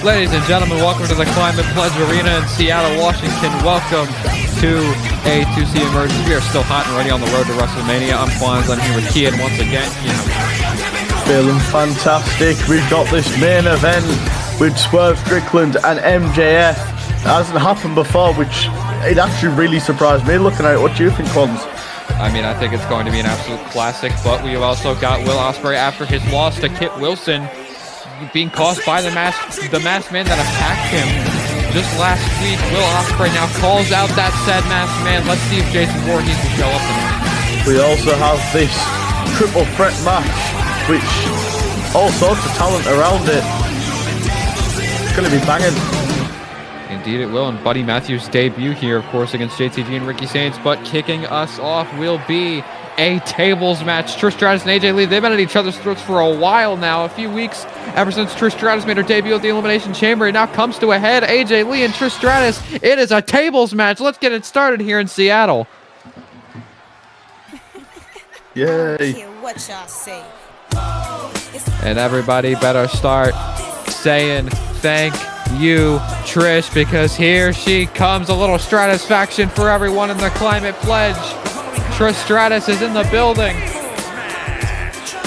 Ladies and gentlemen, welcome to the Climate Pledge Arena in Seattle, Washington. Welcome to A2C Emergence. We are still hot and ready on the road to WrestleMania. I'm Fonz. I'm here with Kian once again. Feeling fantastic. We've got this main event with Swerve Strickland and MJF. It hasn't happened before, which it actually really surprised me looking at it. What do you think, Fonz? I mean, I think it's going to be an absolute classic, but we've also got Will Ospreay after his loss to Kit Wilson, being caused by the masked man that attacked him just last week. Will Ospreay now calls out that said masked man. Let's see if Jason Voorhees will show up tonight. We also have this triple threat match, which all sorts of talent around it. It's going to be banging. Indeed it will, and Buddy Matthews' debut here, of course, against JTG and Ricky Saints, but kicking us off will be a tables match. Trish Stratus and AJ Lee, they've been at each other's throats for a while now, a few weeks ever since Trish Stratus made her debut at the Elimination Chamber. It now comes to a head. AJ Lee and Trish Stratus, it is a tables match. Let's get it started here in Seattle. Yay. What y'all say? And everybody better start saying thank you, Trish, because here she comes. A little Stratusfaction for everyone in the Climate Pledge. Trish Stratus is in the building.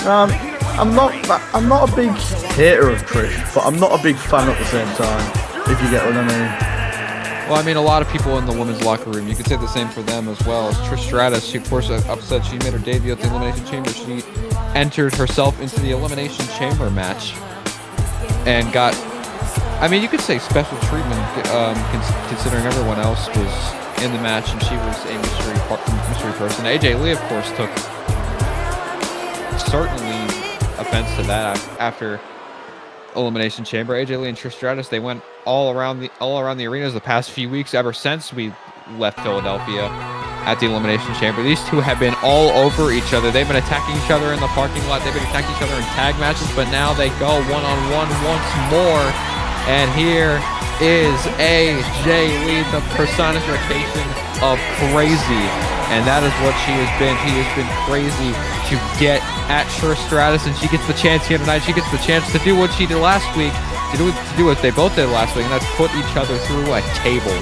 I'm not a big hater of Trish, but I'm not a big fan at the same time, if you get what I mean. Well, I mean, a lot of people in the women's locker room, you could say the same for them as well. As Trish Stratus, she, of course, upset she made her debut at the Elimination Chamber. She entered herself into the Elimination Chamber match and got, I mean, you could say special treatment, considering everyone else was in the match and she was a mystery person. AJ Lee, of course, took certainly offense to that after Elimination Chamber. AJ Lee and Trish Stratus, they went all around the arenas the past few weeks ever since we left Philadelphia at the Elimination Chamber. These two have been all over each other. They've been attacking each other in the parking lot. They've been attacking each other in tag matches, but now they go one-on-one once more. And here is AJ Lee, the personification of crazy. And that is what she has been. He has been crazy to get at Trish Stratus, and she gets the chance here tonight. She gets the chance to do what she did last week, to do what they both did last week, and that's put each other through a table.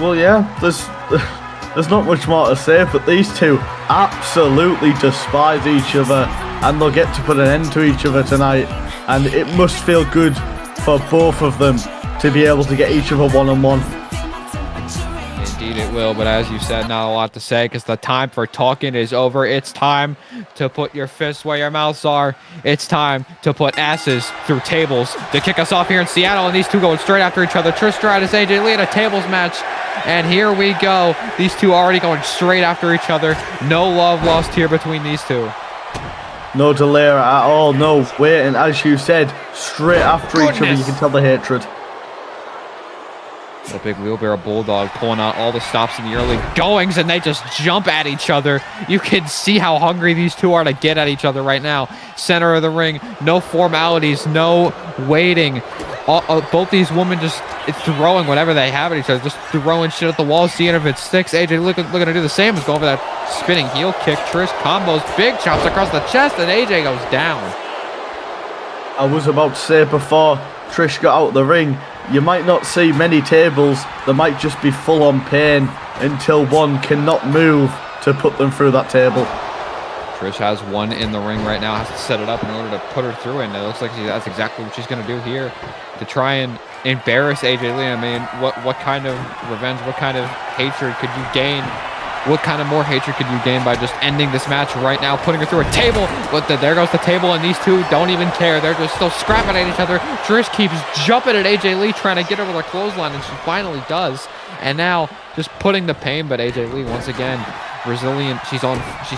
Well, yeah, there's not much more to say, but these two absolutely despise each other, and they'll get to put an end to each other tonight. And it must feel good for both of them to be able to get each other one-on-one. Indeed it will, but as you said, not a lot to say because the time for talking is over. It's time to put your fists where your mouths are. It's time to put asses through tables to kick us off here in Seattle, and these two going straight after each other. Trish Stratus, AJ Lee in a tables match, and here we go. These two already going straight after each other. No love lost here between these two. No delay at all, no waiting, as you said, straight after each other. You can tell the hatred. The big wheelbarrow bulldog pulling out all the stops in the early goings, and they just jump at each other. You can see how hungry these two are to get at each other right now. Center of the ring, no formalities, no waiting. Both these women just throwing whatever they have at each other, just throwing shit at the wall, seeing if it sticks. AJ looking to do the same, is going for that spinning heel kick. Trish combos, big chops across the chest, and AJ goes down. I was about to say before Trish got out of the ring, you might not see many tables. There might just be full-on pain until one cannot move to put them through that table. Trish has one in the ring right now, has to set it up in order to put her through it, and it looks like that's exactly what she's going to do here to try and embarrass AJ Lee. I mean, what kind of revenge, what kind of hatred could you gain? What kind of more hatred could you gain by just ending this match right now, putting her through a table? But there goes the table, and these two don't even care. They're just still scrapping at each other. Trish keeps jumping at AJ Lee, trying to get her with a clothesline, and she finally does. And now just putting the pain, but AJ Lee once again resilient. She's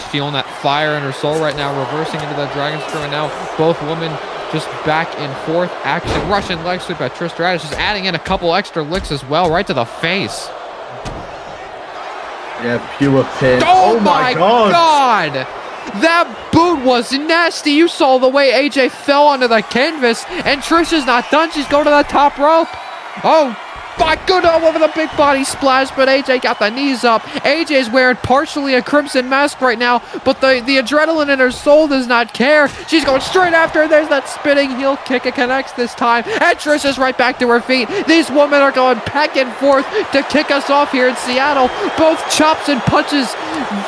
feeling that fire in her soul right now, reversing into that dragon screw, and now both women just back and forth action. Russian leg sweep at Trish Stratus, just adding in a couple extra licks as well, right to the face. Yeah, pure pain. Oh my God! That boot was nasty. You saw the way AJ fell onto the canvas, and Trish is not done. She's going to the top rope. Oh, my goodness, over the big body splash, but AJ got the knees up. AJ's wearing partially a crimson mask right now, but the adrenaline in her soul does not care. She's going straight after her. There's that spinning heel kick. It connects this time, and Trish is right back to her feet. These women are going back and forth to kick us off here in Seattle. Both chops and punches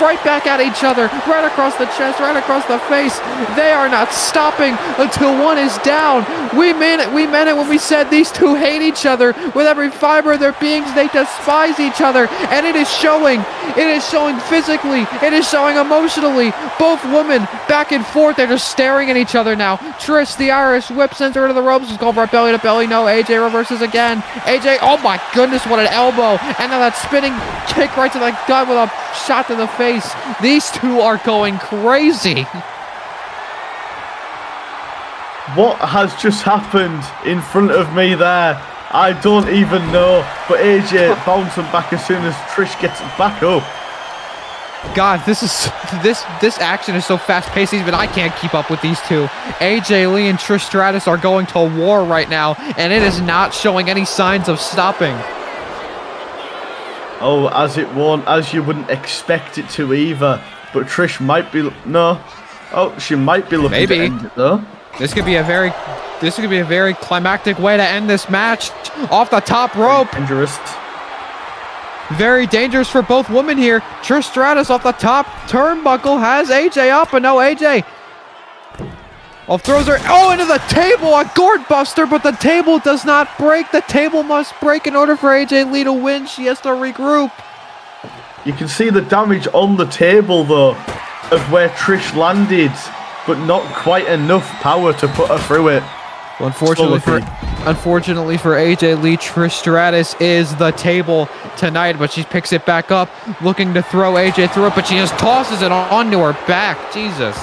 right back at each other, right across the chest, right across the face. They are not stopping until one is down. We meant it when we said these two hate each other with every fiber of their beings. They despise each other, and it is showing. It is showing physically. It is showing emotionally. Both women back and forth. They're just staring at each other now. Trish, the Irish whip, sends her to the ropes. She's going for a belly to belly. No, AJ reverses again. AJ, oh my goodness, what an elbow. And now that spinning kick right to the gut with a shot to the face. These two are going crazy. What has just happened in front of me there? I don't even know. But AJ bouncing back as soon as Trish gets back up. God, this action is so fast-paced, even I can't keep up with these two. AJ Lee and Trish Stratus are going to war right now, and it is not showing any signs of stopping. Oh, as it won't, as you wouldn't expect it to either. But Trish might be she might be looking to end it though. This could be a very climactic way to end this match. Off the top rope. Dangerous. Very dangerous for both women here. Trish Stratus off the top turnbuckle has AJ up, but no AJ. Throws her into the table, a gourd buster, but the table does not break. The table must break in order for AJ Lee to win. She has to regroup. You can see the damage on the table though, of where Trish landed, but not quite enough power to put her through it. Unfortunately for AJ Lee, Trish Stratus is the table tonight, but she picks it back up, looking to throw AJ through it, but she just tosses it onto her back. Jesus.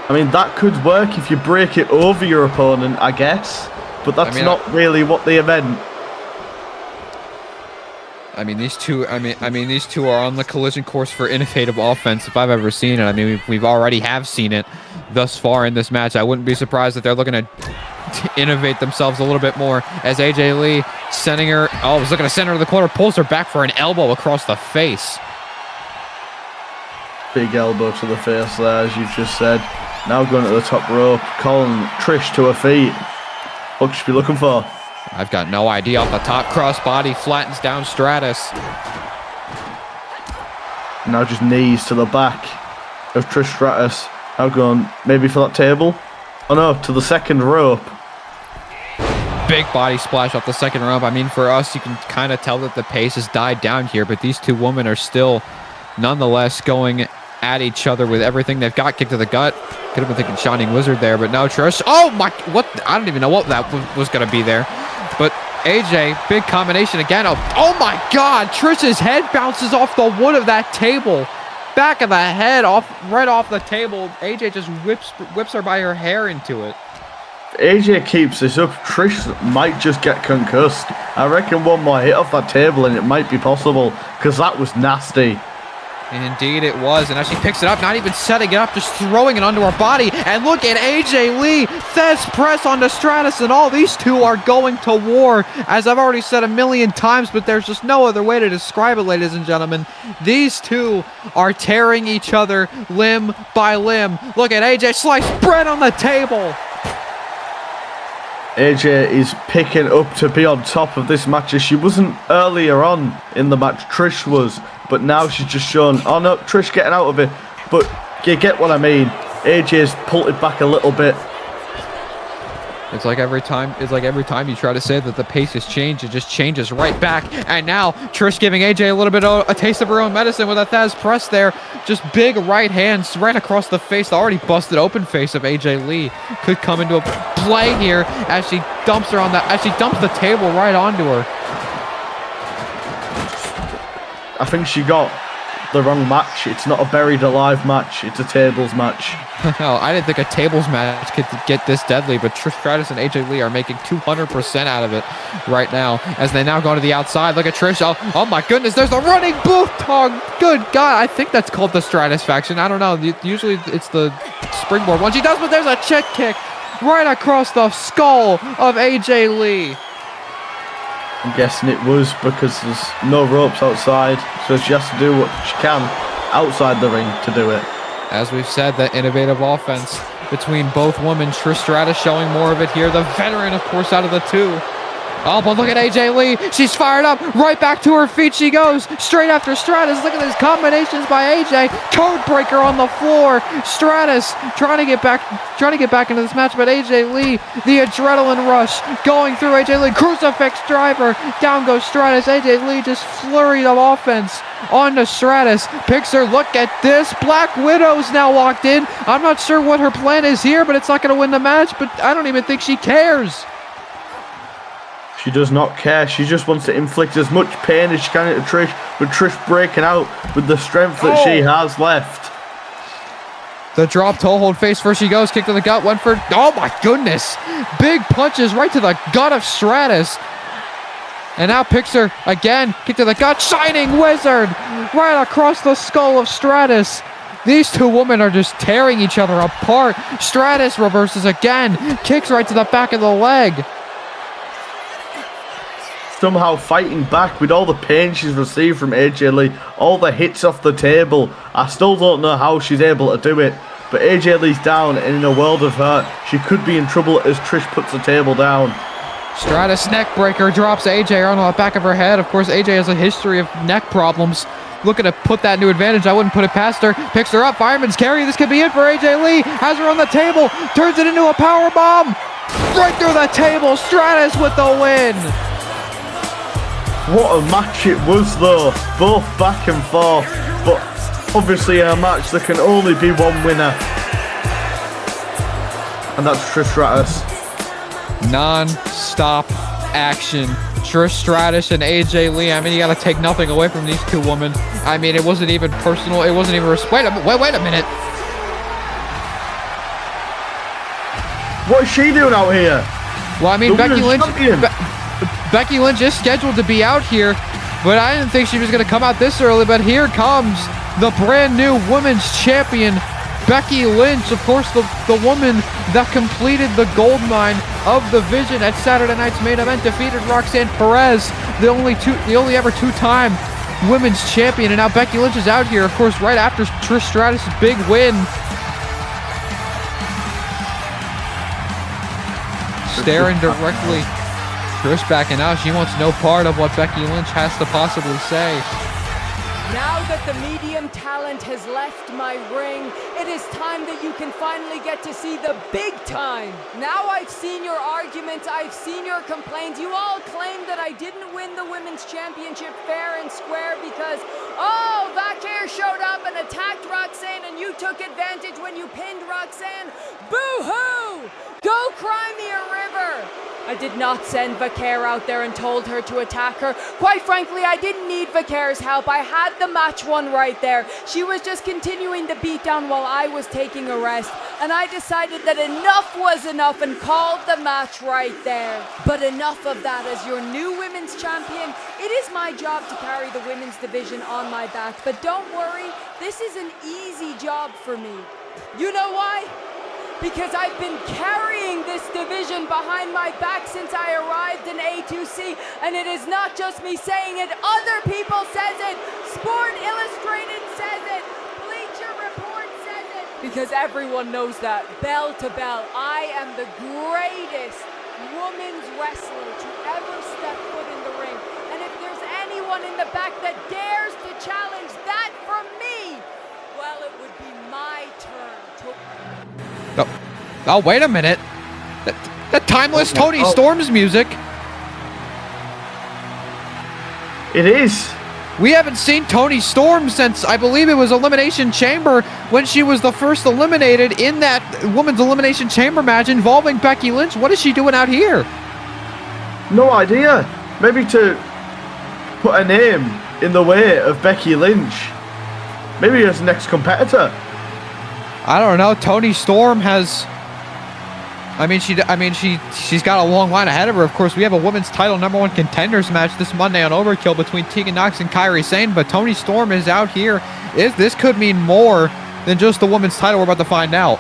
I mean, that could work if you break it over your opponent, I guess, but that's not really what they meant. I mean, these two are on the collision course for innovative offense if I've ever seen it. I mean, we've already have seen it thus far in this match. I wouldn't be surprised if they're looking to innovate themselves a little bit more as AJ Lee sending her, was looking to send her to the corner, pulls her back for an elbow across the face. Big elbow to the face there, as you've just said. Now going to the top rope, calling Trish to her feet. What should be looking for? I've got no idea. Off the top, crossbody flattens down Stratus. Now just knees to the back of Trish Stratus. Now going maybe for that table. Oh no, to the second rope. Big body splash off the second rope. I mean, for us, you can kind of tell that the pace has died down here, but these two women are still nonetheless going at each other with everything they've got. Kick to the gut. Could have been thinking Shining Wizard there, but no, Trish. Oh my, what? I don't even know what that was going to be there. But AJ, big combination again. Oh my God, Trish's head bounces off the wood of that table. Back of the head, right off the table. AJ just whips her by her hair into it. If AJ keeps this up, Trish might just get concussed. I reckon one more hit off that table and it might be possible, because that was nasty. Indeed it was, and as she picks it up, not even setting it up, just throwing it onto her body, and look at AJ Lee, Thez press onto Stratus, and all these two are going to war, as I've already said a million times, but there's just no other way to describe it, ladies and gentlemen. These two are tearing each other limb by limb. Look at AJ slice bread on the table. AJ is picking up to be on top of this match, as she wasn't earlier on in the match. Trish was, but now she's just shown, oh no, Trish getting out of it. But you get what I mean. AJ's pulled it back a little bit. It's like every time you try to say that the pace has changed, it just changes right back. And now Trish giving AJ a little bit of a taste of her own medicine with a Thez press there. Just big right hands right across the face. The already busted open face of AJ Lee could come into a play here as she dumps the table right onto her. I think she got the wrong match. It's not a buried alive match, it's a tables match. Hell, I didn't think a tables match could get this deadly, but Trish Stratus and AJ Lee are making 200% out of it right now as they now go to the outside. Look at Trish. Oh my goodness, there's a running boot dog. Good God, I think that's called the Stratus faction. I don't know. Usually it's the springboard one. She does, but there's a check kick right across the skull of AJ Lee. I'm guessing it was because there's no ropes outside, so she has to do what she can outside the ring to do it. As we've said, the innovative offense between both women. Trish Stratus showing more of it here. The veteran, of course, out of the two. Oh, but look at AJ Lee. She's fired up. Right back to her feet she goes. Straight after Stratus. Look at these combinations by AJ. Code breaker on the floor. Stratus trying to get back into this match, but AJ Lee, the adrenaline rush going through AJ Lee. Crucifix driver. Down goes Stratus. AJ Lee just flurried of offense onto Stratus. Picks her. Look at this. Black Widow's now walked in. I'm not sure what her plan is here, but it's not going to win the match, but I don't even think she cares. She does not care. She just wants to inflict as much pain as she can into Trish, but Trish breaking out with the strength that she has left. The drop toe hold face first she goes. Kick to the gut. Went for, oh my goodness. Big punches right to the gut of Stratus. And now picks her again. Kick to the gut. Shining Wizard right across the skull of Stratus. These two women are just tearing each other apart. Stratus reverses again. Kicks right to the back of the leg. Somehow fighting back with all the pain she's received from AJ Lee, all the hits off the table. I still don't know how she's able to do it, but AJ Lee's down, and in a world of hurt, she could be in trouble as Trish puts the table down. Stratus neck breaker drops AJ on the back of her head. Of course, AJ has a history of neck problems. Looking to put that into advantage. I wouldn't put it past her. Picks her up. Fireman's carry. This could be it for AJ Lee. Has her on the table. Turns it into a power bomb. Right through the table. Stratus with the win. What a match it was, though. Both back and forth. But obviously in a match there can only be one winner. And that's Trish Stratus. Non-stop action. Trish Stratus and AJ Lee. I mean, you got to take nothing away from these two women. I mean, it wasn't even personal. It wasn't even... Wait a minute. What is she doing out here? Well, I mean, The Becky Lynch is scheduled to be out here, but I didn't think she was going to come out this early. But here comes the brand new women's champion, Becky Lynch. Of course, the woman that completed the gold mine of the Vision at Saturday night's main event, defeated Roxanne Perez, the only ever two-time women's champion. And now Becky Lynch is out here, of course, right after Trish Stratus' big win. Staring directly. Trish backing out. She wants no part of what Becky Lynch has to possibly say. Now that the medium talent has left my ring, it is time that you can finally get to see the big time. Now I've seen your arguments, I've seen your complaints. You all claim that I didn't win the women's championship fair and square because, oh, Vaquer showed up and attacked Roxanne and you took advantage when you pinned Roxanne. Boo-hoo! Go cry me a river! I did not send Vaquer out there and told her to attack her. Quite frankly, I didn't need Vaquer's help. I had the match won right there. She was just continuing the beatdown while I was taking a rest. And I decided that enough was enough and called the match right there. But enough of that. As your new women's champion, it is my job to carry the women's division on my back. But don't worry, this is an easy job for me. You know why? Because I've been carrying this division behind my back since I arrived in A2C, and it is not just me saying it, other people says it, Sport Illustrated says it, Bleacher Report says it, because everyone knows that, bell to bell, I am the greatest women's wrestler to ever step foot in the ring, and if there's anyone in the back that dares to challenge that from me, well, it would be my turn to... Oh, wait a minute. That timeless Tony Storm's music. It is. We haven't seen Tony Storm since, I believe it was Elimination Chamber, when she was the first eliminated in that Women's Elimination Chamber match involving Becky Lynch. What is she doing out here? No idea. Maybe to put a name in the way of Becky Lynch. Maybe as next competitor. I don't know. Tony Storm has... she's got a long line ahead of her. Of course, we have a women's title #1 contenders match this Monday on Overkill between Tegan Nox and Kairi Sane, but Tony Storm is out here. This could mean more than just the women's title. We're about to find out.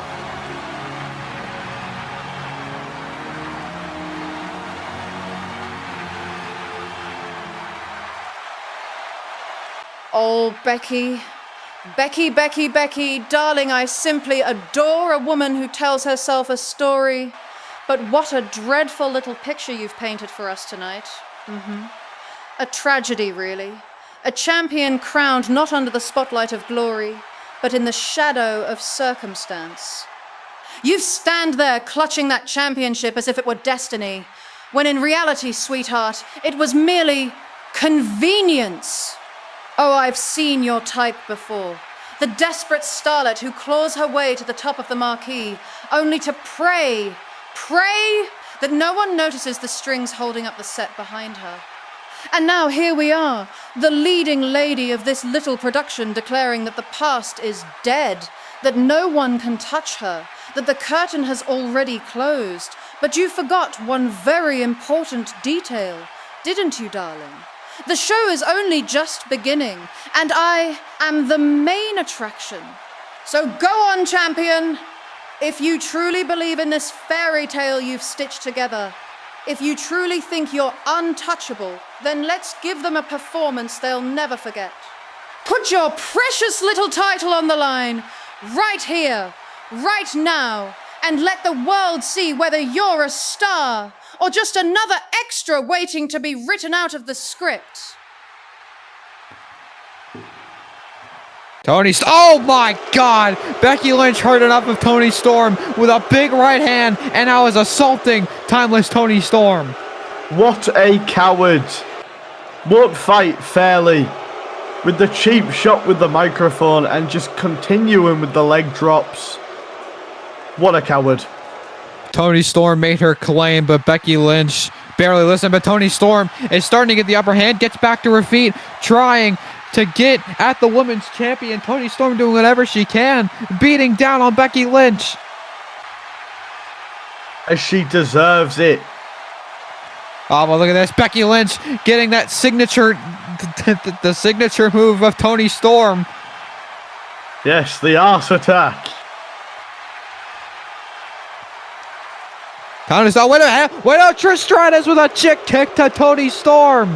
Oh, Becky. Becky, darling, I simply adore a woman who tells herself a story. But what a dreadful little picture you've painted for us tonight. A tragedy, really. A champion crowned not under the spotlight of glory, but in the shadow of circumstance. You stand there clutching that championship as if it were destiny, when in reality, sweetheart, it was merely convenience. Oh, I've seen your type before. The desperate starlet who claws her way to the top of the marquee, only to pray that no one notices the strings holding up the set behind her. And now here we are, the leading lady of this little production declaring that the past is dead, that no one can touch her, that the curtain has already closed. But you forgot one very important detail, didn't you, darling? The show is only just beginning, and I am the main attraction. So go on, champion. If you truly believe in this fairy tale you've stitched together, if you truly think you're untouchable, then let's give them a performance they'll never forget. Put your precious little title on the line, right here, right now, and let the world see whether you're a star or just another extra waiting to be written out of the script. Oh my God! Becky Lynch heard enough of Toni Storm with a big right hand, and now is assaulting timeless Toni Storm. What a coward. Won't fight fairly. With the cheap shot with the microphone and just continuing with the leg drops. What a coward. Toni Storm made her claim, but Becky Lynch barely listened. But Toni Storm is starting to get the upper hand, gets back to her feet, trying to get at the women's champion. Toni Storm doing whatever she can, beating down on Becky Lynch. As she deserves it. Oh, well, look at this. Becky Lynch getting that signature, the signature move of Toni Storm. Yes, the arse attack. Wait a minute. Wait, Trish Stratus with a chick kick to Toni Storm.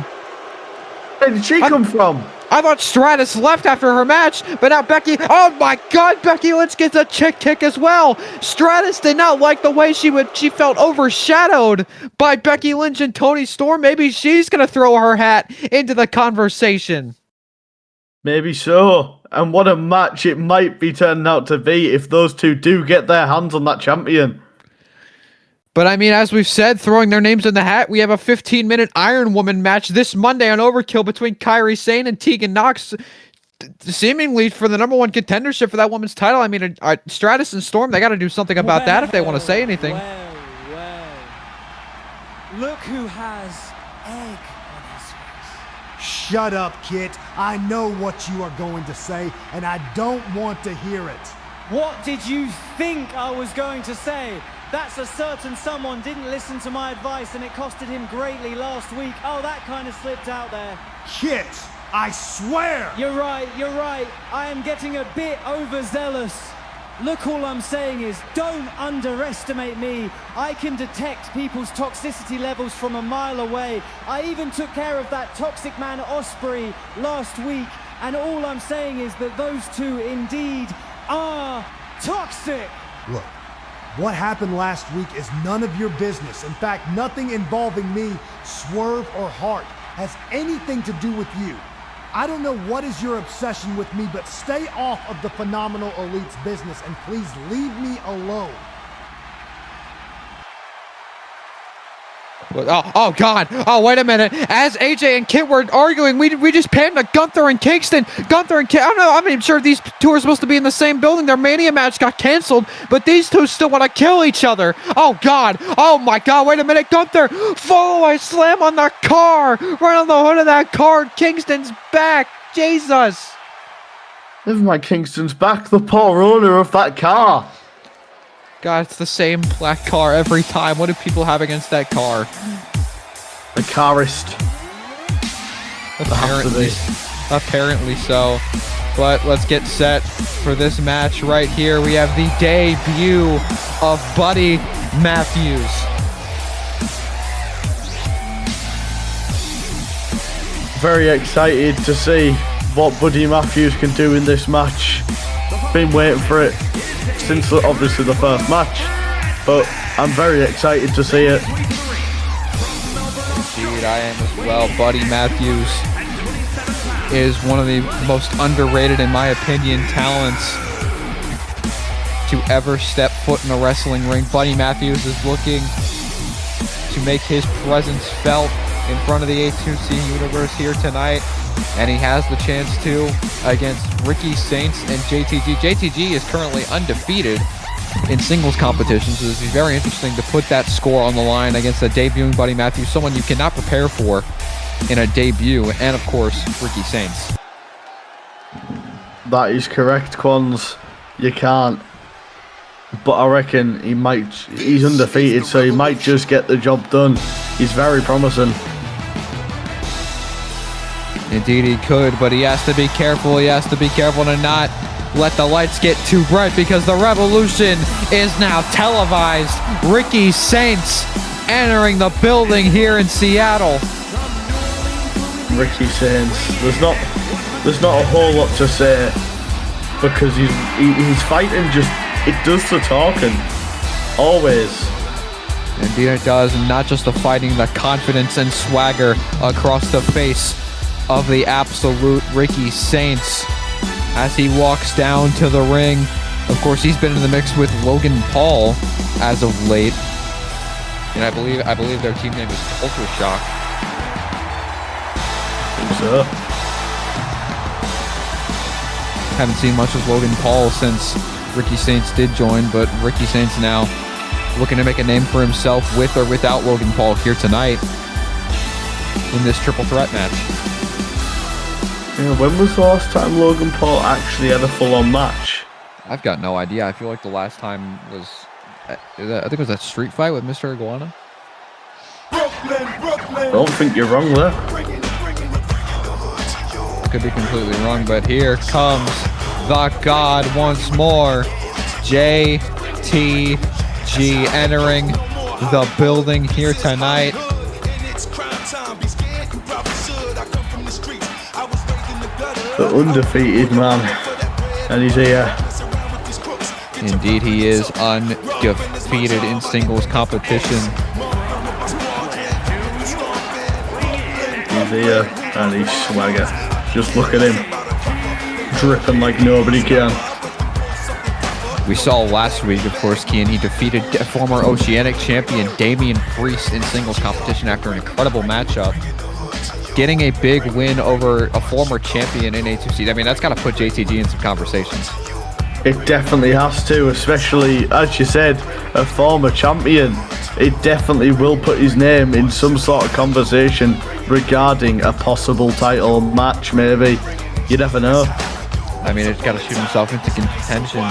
Where did she come from? I thought Stratus left after her match, but now Becky... Oh my God, Becky Lynch gets a chick kick as well. Stratus did not like the way she felt overshadowed by Becky Lynch and Toni Storm. Maybe she's going to throw her hat into the conversation. Maybe so. And what a match it might be turning out to be if those two do get their hands on that champion. But I mean, as we've said, throwing their names in the hat, we have a 15-minute Iron Woman match this Monday on Overkill between Kairi Sane and Tegan Nox, seemingly for the #1 contendership for that woman's title. I mean, Stratus and Storm, they got to do something about that if they want to say anything. Well. Look who has egg on his face. Shut up, Kit. I know what you are going to say, and I don't want to hear it. What did you think I was going to say? That's a certain someone didn't listen to my advice and it costed him greatly last week. Oh, that kind of slipped out there. Kit, I swear! You're right. I am getting a bit overzealous. Look, all I'm saying is don't underestimate me. I can detect people's toxicity levels from a mile away. I even took care of that toxic man Osprey last week. And all I'm saying is that those two indeed are toxic. Look. What happened last week is none of your business. In fact, nothing involving me, Swerve, or Hart has anything to do with you. I don't know what is your obsession with me, but stay off of the Phenomenal Elite's business and please leave me alone. Oh God! Oh, wait a minute! As AJ and Kit were arguing, we just panned to Gunther and Kingston. Gunther and Kit. I don't know. I'm sure these two are supposed to be in the same building. Their Mania match got canceled, but these two still want to kill each other. Oh God! Oh my God! Wait a minute! Gunther, follow-away slam on the car, right on the hood of that car. Kingston's back. Jesus! Never mind, Kingston's back. The poor owner of that car. God, it's the same black car every time. What do people have against that car? The carist. Apparently so. But let's get set for this match right here. We have the debut of Buddy Matthews. Very excited to see what Buddy Matthews can do in this match. Been waiting for it since obviously the first match, but I'm very excited to see it. Indeed, I am as well. Buddy Matthews is one of the most underrated, in my opinion, talents to ever step foot in a wrestling ring. Buddy Matthews is looking to make his presence felt in front of the A2C universe here tonight, and he has the chance to against Ricky Saints and JTG. JTG is currently undefeated in singles competitions, so it's very interesting to put that score on the line against a debuting Buddy Matthews, someone you cannot prepare for in a debut, and of course, Ricky Saints. That is correct, Quans. You can't. But I reckon he's undefeated, so he might just get the job done. He's very promising. Indeed he could, but he has to be careful. He has to be careful to not let the lights get too bright, because the revolution is now televised. Ricky Saints entering the building here in Seattle. Ricky Saints. There's not a whole lot to say, because he's fighting just, it does the talking. Always. Indeed it does, and not just the fighting, the confidence and swagger across the face of the absolute Ricky Saints as he walks down to the ring. Of course, he's been in the mix with Logan Paul as of late, and I believe their team name is Culture Shock. So, haven't seen much of Logan Paul since Ricky Saints did join, but Ricky Saints now looking to make a name for himself with or without Logan Paul here tonight in this triple threat match. yeah, when was the last time Logan Paul actually had a full-on match? I've got no idea. I feel like the last time was, I think it was that street fight with Mr. Iguana. I don't think you're wrong there. I could be completely wrong, but here comes the God once more. JTG entering the building here tonight. The undefeated man, and he's here. Indeed, he is undefeated in singles competition. He's here, and he's swagger. Just look at him, dripping like nobody can. We saw last week, of course, Kian, he defeated former Oceanic champion Damian Priest in singles competition after an incredible matchup, getting a big win over a former champion in A2C. I mean, that's got to put JTG in some conversations. It definitely has to, especially, as you said, a former champion. It definitely will put his name in some sort of conversation regarding a possible title match, maybe. You never know. I mean, it's got to shoot himself into contention.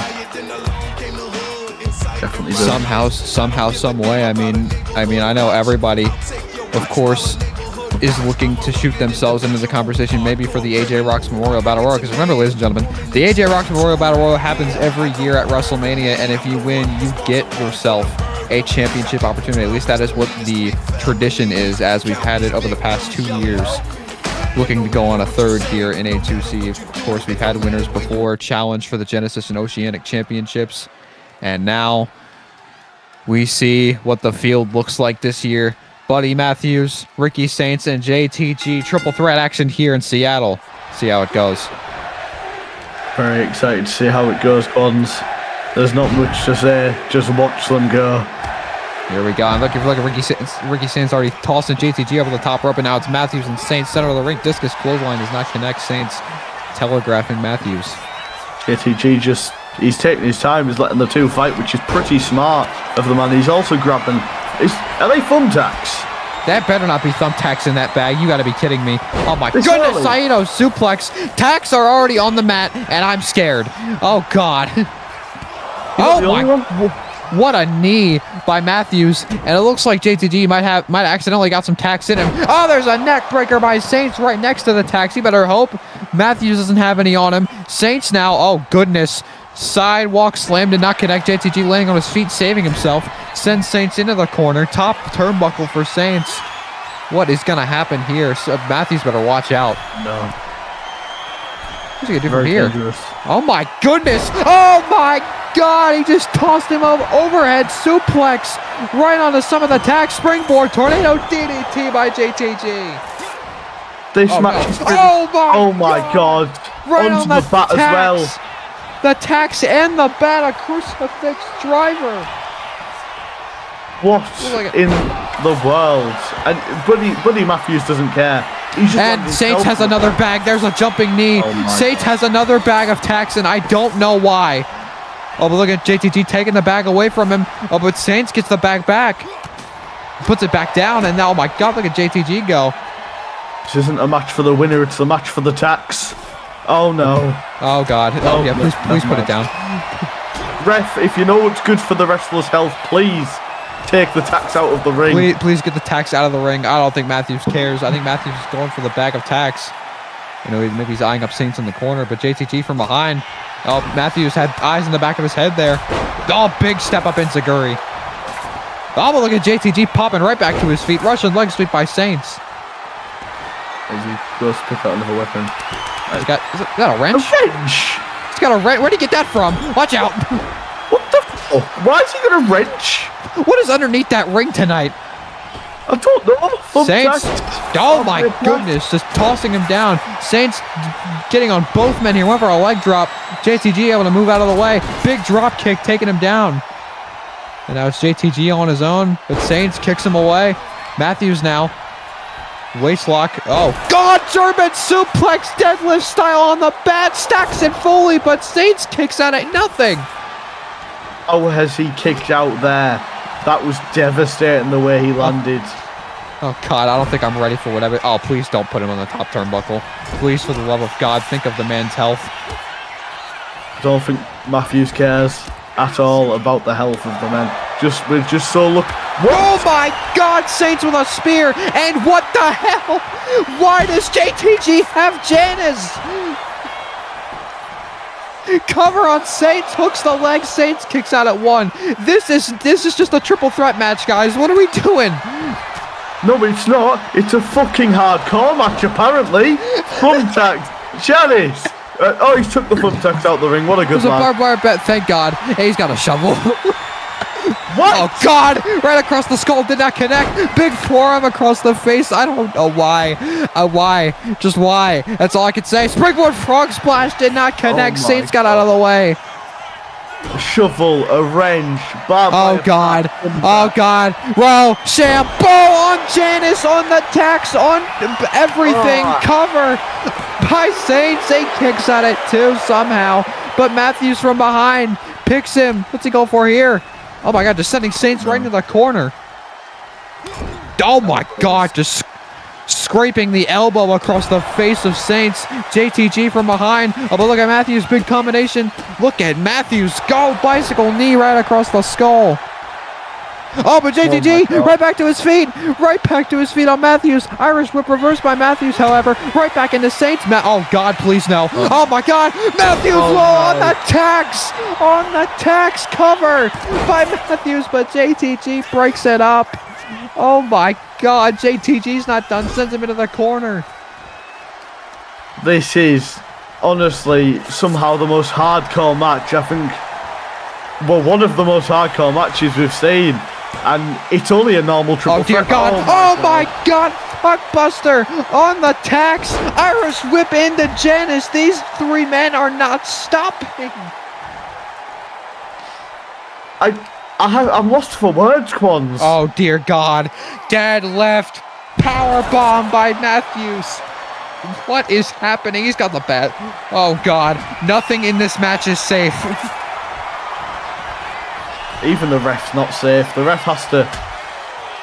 Definitely does. Somehow, some way. I mean, I know everybody, of course, is looking to shoot themselves into the conversation, maybe for the AJ Rocks Memorial Battle Royal. Because remember, ladies and gentlemen, the AJ Rocks Memorial Battle Royal happens every year at WrestleMania, and if you win, you get yourself a championship opportunity. At least that is what the tradition is, as we've had it over the past 2 years. Looking to go on a third here in A2C. Of course, we've had winners before, challenge for the Genesis and Oceanic championships, and now we see what the field looks like this year. Buddy Matthews, Ricky Saints, and JTG triple threat action here in Seattle. See how it goes. Very excited to see how it goes, Bonds. There's not much to say, just watch them go. Here we go. I'm looking for Ricky Saints already tossing JTG over the top rope, and now it's Matthews and Saints center of the ring. Discus clothesline does not connect. Saints telegraphing Matthews. JTG just, he's taking his time, he's letting the two fight, which is pretty smart of the man. He's also grabbing, are they thumbtacks? That better not be thumbtacks in that bag. You got to be kidding me. Oh my goodness, Surely. Saito suplex. Tacks are already on the mat, and I'm scared. Oh God. Oh my. What a knee by Matthews, and it looks like JTG might accidentally got some tacks in him. Oh, there's a neck breaker by Saints right next to the tacks. You better hope Matthews doesn't have any on him. Saints now, oh goodness. Sidewalk slam did not connect. JTG landing on his feet, saving himself. Sends Saints into the corner. Top turnbuckle for Saints. What is going to happen here? So Matthews better watch out. No. What's he gonna do Very from here? dangerous. Oh my goodness! Oh my God! He just tossed him over overhead suplex right onto some of the tack. Springboard tornado DDT by JTG. This Oh, match no. is pretty... Oh my God. Right Onto on the bat as well. The tax and the bat, a crucifix driver. What Look at- in the world? And Buddy Matthews doesn't care. He's just And landing Saints has self- another bag. There's a jumping knee. Oh my Saints God. has another bag of tax, and I don't know why. Oh, but look at JTG taking the bag away from him. Oh, but Saints gets the bag back. Puts it back down, and now, oh my God, look at JTG go. This isn't a match for the winner, it's a match for the tax. Oh no. Oh God. Oh yeah, please put it down. Ref, if you know what's good for the wrestler's health, please take the tax out of the ring. Please get the tax out of the ring. I don't think Matthews cares. I think Matthews is going for the bag of tax. You know, maybe he's eyeing up Saints in the corner, but JTG from behind. Oh, Matthews had eyes in the back of his head there. Oh, big step up in Zaguri. Oh, but look at JTG popping right back to his feet. Russian leg sweep by Saints. As he goes to pick out another weapon. Is that a wrench? A wrench? He's got a wrench. Where'd he get that from? Watch out. What the Why is he got a wrench? What is underneath that ring tonight? I don't know. Saints. Thumbtack. Oh my goodness, just tossing him down. Saints getting on both men here. Went for a leg drop. JTG able to move out of the way. Big drop kick taking him down. And now it's JTG on his own, but Saints kicks him away. Matthews now. Waist lock. Oh, God, German suplex deadlift style on the bat. Stacks it fully, but Saints kicks out at nothing. How has he kicked out there? That was devastating the way he landed. Oh, God, I don't think I'm ready for whatever. Oh, please don't put him on the top turnbuckle. Please, for the love of God, think of the man's health. I don't think Matthews cares at all about the health of the men. We're just so look. Oh my God, Saints with a spear, and what the hell? Why does JTG have Janice? Cover on Saints, hooks the leg, Saints kicks out at one. This is just a triple threat match, guys. What are we doing? No, but it's not. It's a fucking hardcore match, apparently. Thumbtack, Janice. Oh, he took the thumbtacks out the ring. What a good There's a man. barbed wire bet, thank God. Hey, he's got a shovel. What? Oh God! Right across the skull, did not connect. Big forearm across the face. I don't know why. Why? Just why? That's all I could say. Springboard frog splash did not connect. Oh my Saints got out of the way. A shovel, a wrench, barbed Oh wire God! bat, Oh God! Whoa! Shampoo on Janice, on the tax, on everything. Cover by Saints. Saint kicks at it too somehow, but Matthews from behind picks him. What's he go for here? Oh my God, just sending Saints right into the corner. Oh my God, just scraping the elbow across the face of Saints. JTG from behind. Oh, but look at Matthews, big combination. Look at Matthews, go bicycle knee right across the skull. Oh, but JTG right back to his feet. Right back to his feet on Matthews. Irish whip reversed by Matthews, however. Right back into Saints. Oh, God, please no. Oh, my God. Matthews on the tax. On the tax cover by Matthews, but JTG breaks it up. Oh, my God. JTG's not done. Sends him into the corner. This is honestly somehow the most hardcore match, I think. Well, one of the most hardcore matches we've seen. And it's only a normal triple Oh, dear threat. God. Oh, my God. Fuckbuster on the tax. Irish whip into Janice. These three men are not stopping. I'm lost for words, Quans. Oh, dear God. Dead left. Power bomb by Matthews. What is happening? He's got the bat. Oh, God. Nothing in this match is safe. Even the ref's not safe. The ref has to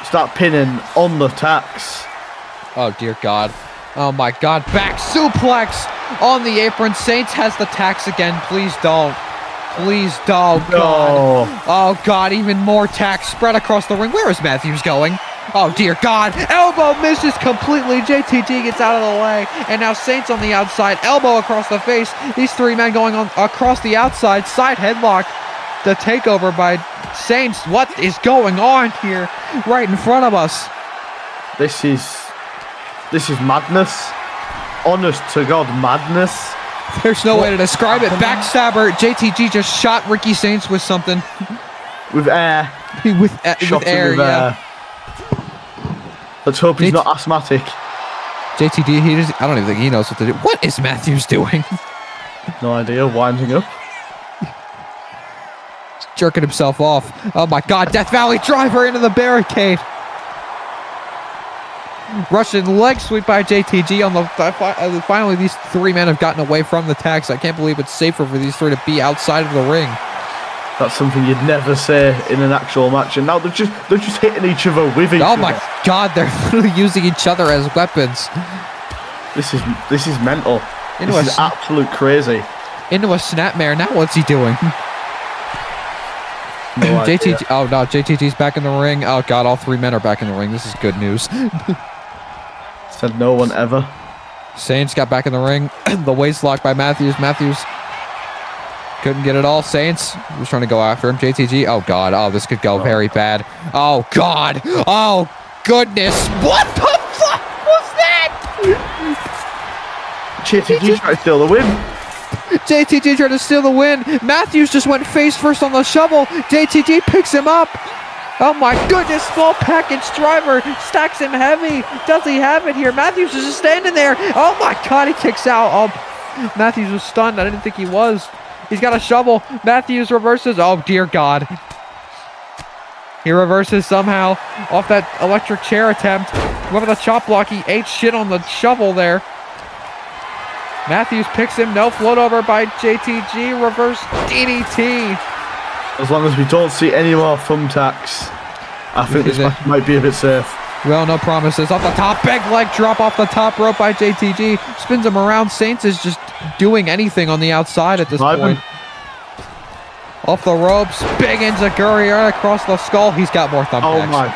start pinning on the tax. Oh, dear God. Oh, my God. Back suplex on the apron. Saints has the tax again. Please don't. Please don't. God. No. Oh, God. Even more tax spread across the ring. Where is Matthews going? Oh, dear God. Elbow misses completely. JTG gets out of the way. And now Saints on the outside. Elbow across the face. These three men going on across the outside. Side headlock. The takeover by Saints. What is going on here right in front of us? This is madness. Honest to God, madness. There's no way to describe it. Backstabber. JTG just shot Ricky Saints with something. With air. with Shot him air, with yeah. Let's hope he's not asthmatic. JTD, I don't even think he knows what to do. What is Matthews doing? No idea. Winding up. Jerking himself off. Oh my God, Death Valley driver into the barricade. Russian leg sweep by JTG on the finally these three men have gotten away from the tags. I can't believe it's safer for these three to be outside of the ring. That's something you'd never say in an actual match, and now they're just hitting each other with each other. Oh my God, they're literally using each other as weapons. This is mental. This is absolute crazy. Into a snapmare. Now what's he doing? No idea. JTG. Oh no, JTG's back in the ring. Oh God, all three men are back in the ring. This is good news. Said no one ever. Saints got back in the ring. The waist lock by Matthews. Matthews couldn't get it all. Saints was trying to go after him. JTG. Oh God. Oh, this could go very bad. Oh God. Oh goodness. What the fuck was that? JTG tried to steal the win. JTG tried to steal the win. Matthews just went face first on the shovel. JTG picks him up. Oh my goodness, small package driver stacks him heavy. Does he have it here? Matthews is just standing there. Oh my God, he kicks out. Oh, Matthews was stunned. I didn't think he was. He's got a shovel. Matthews reverses. Oh dear God. He reverses somehow off that electric chair attempt. Whoever the chop block, he ate shit on the shovel there. Matthews picks him. No float over by JTG. Reverse DDT. As long as we don't see any more thumbtacks, I think this match might be a bit safe. Well, no promises. Off the top, big leg drop off the top rope by JTG. Spins him around. Saints is just doing anything on the outside at this point. Off the ropes, big enziguri right across the skull. He's got more thumbtacks. Oh my.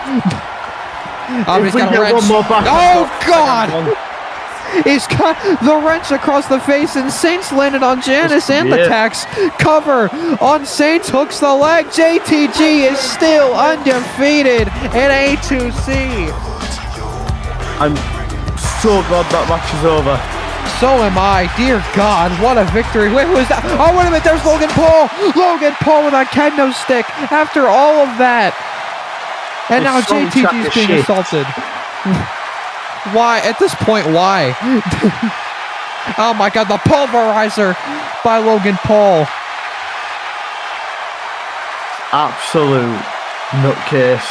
He's got a wrench. One more back Oh God! He's got the wrench across the face, and Saints landed on Janice and the tax. Cover on Saints, hooks the leg. JTG is still undefeated in A2C. I'm so glad that match is over. So am I. Dear God, what a victory. Wait, who is that? Oh, wait a minute. There's Logan Paul. Logan Paul with a kendo stick after all of that. And now JTG is being assaulted. Why? At this point, why? Oh my God, the pulverizer by Logan Paul. Absolute nutcase.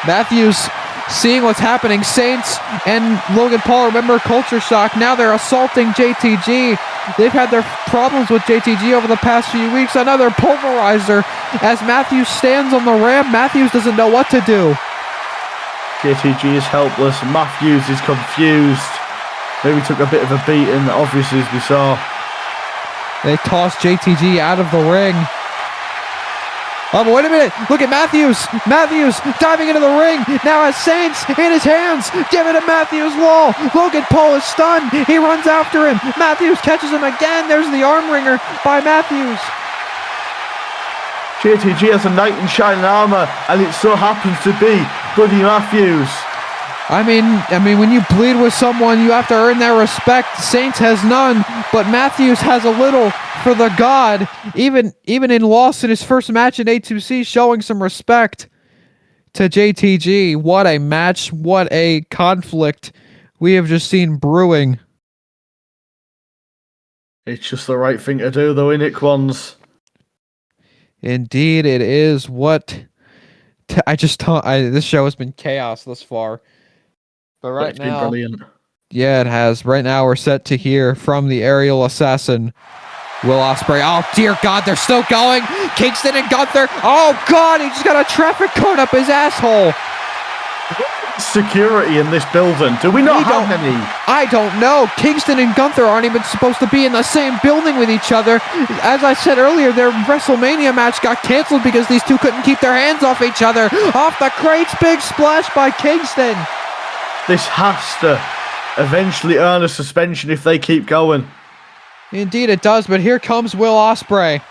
Matthews seeing what's happening. Saints and Logan Paul, remember culture shock. Now they're assaulting JTG. They've had their problems with JTG over the past few weeks. Another pulverizer as Matthews stands on the ramp. Matthews doesn't know what to do. JTG is helpless. Matthews is confused. Maybe took a bit of a beating, obviously, as we saw. They tossed JTG out of the ring. Oh, but wait a minute. Look at Matthews. Matthews diving into the ring. Now has Saints in his hands. Give it to Matthews' wall. Logan Paul is stunned. He runs after him. Matthews catches him again. There's the arm wringer by Matthews. JTG has a knight in shining armor, and it so happens to be Buddy Matthews. I mean, when you bleed with someone, you have to earn their respect. Saints has none, but Matthews has a little for the God. Even in loss in his first match in A2C, showing some respect to JTG. What a match! What a conflict we have just seen brewing. It's just the right thing to do, though, innit, Quans? Indeed, it is. This show has been chaos thus far. But right it's now, been brilliant. Yeah, it has. Right now, we're set to hear from the aerial assassin, Will Ospreay. Oh, dear God, they're still going. Kingston and Gunther. Oh, God, he just got a traffic cone up his asshole. Security in this building. Do we not have any? I don't know. Kingston and Gunther aren't even supposed to be in the same building with each other. As I said earlier, their WrestleMania match got canceled because these two couldn't keep their hands off each other. Off the crates, big splash by Kingston. This has to eventually earn a suspension if they keep going. Indeed it does, but here comes Will Ospreay.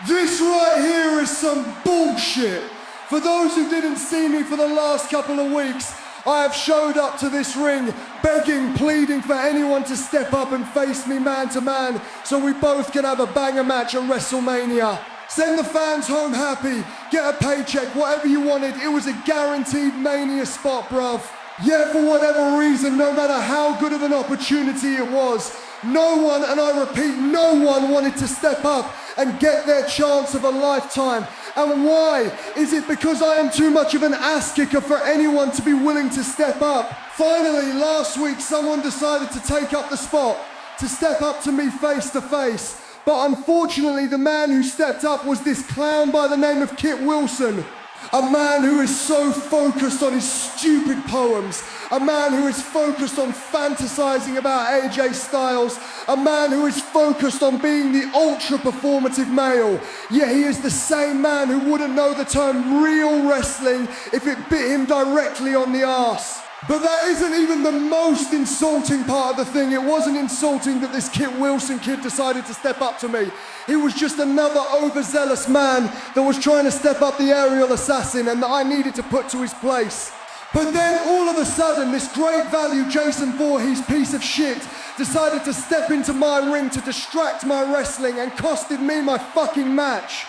This right here is some bullshit. For those who didn't see me for the last couple of weeks, I have showed up to this ring begging, pleading for anyone to step up and face me man to man so we both can have a banger match at WrestleMania. Send the fans home happy, get a paycheck, whatever you wanted. It was a guaranteed Mania spot, bruv. Yet for whatever reason, no matter how good of an opportunity it was, no one, and I repeat, no one wanted to step up and get their chance of a lifetime. And why? Is it because I am too much of an ass kicker for anyone to be willing to step up? Finally, last week, someone decided to take up the spot, to step up to me face to face. But unfortunately, the man who stepped up was this clown by the name of Kit Wilson. A man who is so focused on his stupid poems. A man who is focused on fantasizing about AJ Styles. A man who is focused on being the ultra performative male. Yet he is the same man who wouldn't know the term real wrestling if it bit him directly on the arse. But that isn't even the most insulting part of the thing. It wasn't insulting that this Kit Wilson kid decided to step up to me. He was just another overzealous man that was trying to step up the aerial assassin and that I needed to put to his place. But then all of a sudden, this great value Jason Voorhees piece of shit decided to step into my ring to distract my wrestling and costed me my fucking match.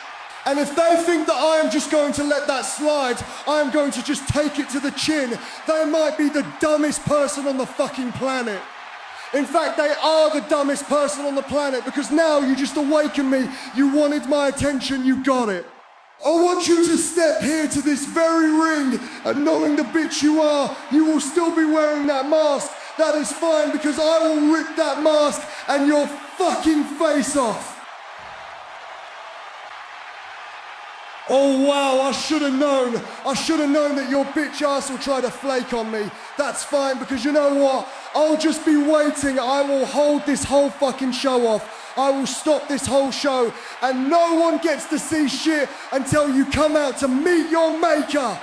And if they think that I am just going to let that slide, I am going to just take it to the chin, they might be the dumbest person on the fucking planet. In fact, they are the dumbest person on the planet because now you just awakened me. You wanted my attention, you got it. I want you to step here to this very ring and knowing the bitch you are, you will still be wearing that mask. That is fine because I will rip that mask and your fucking face off. Oh wow, I should have known. I should have known that your bitch ass will try to flake on me. That's fine because you know what? I'll just be waiting. I will hold this whole fucking show off. I will stop this whole show and no one gets to see shit until you come out to meet your maker.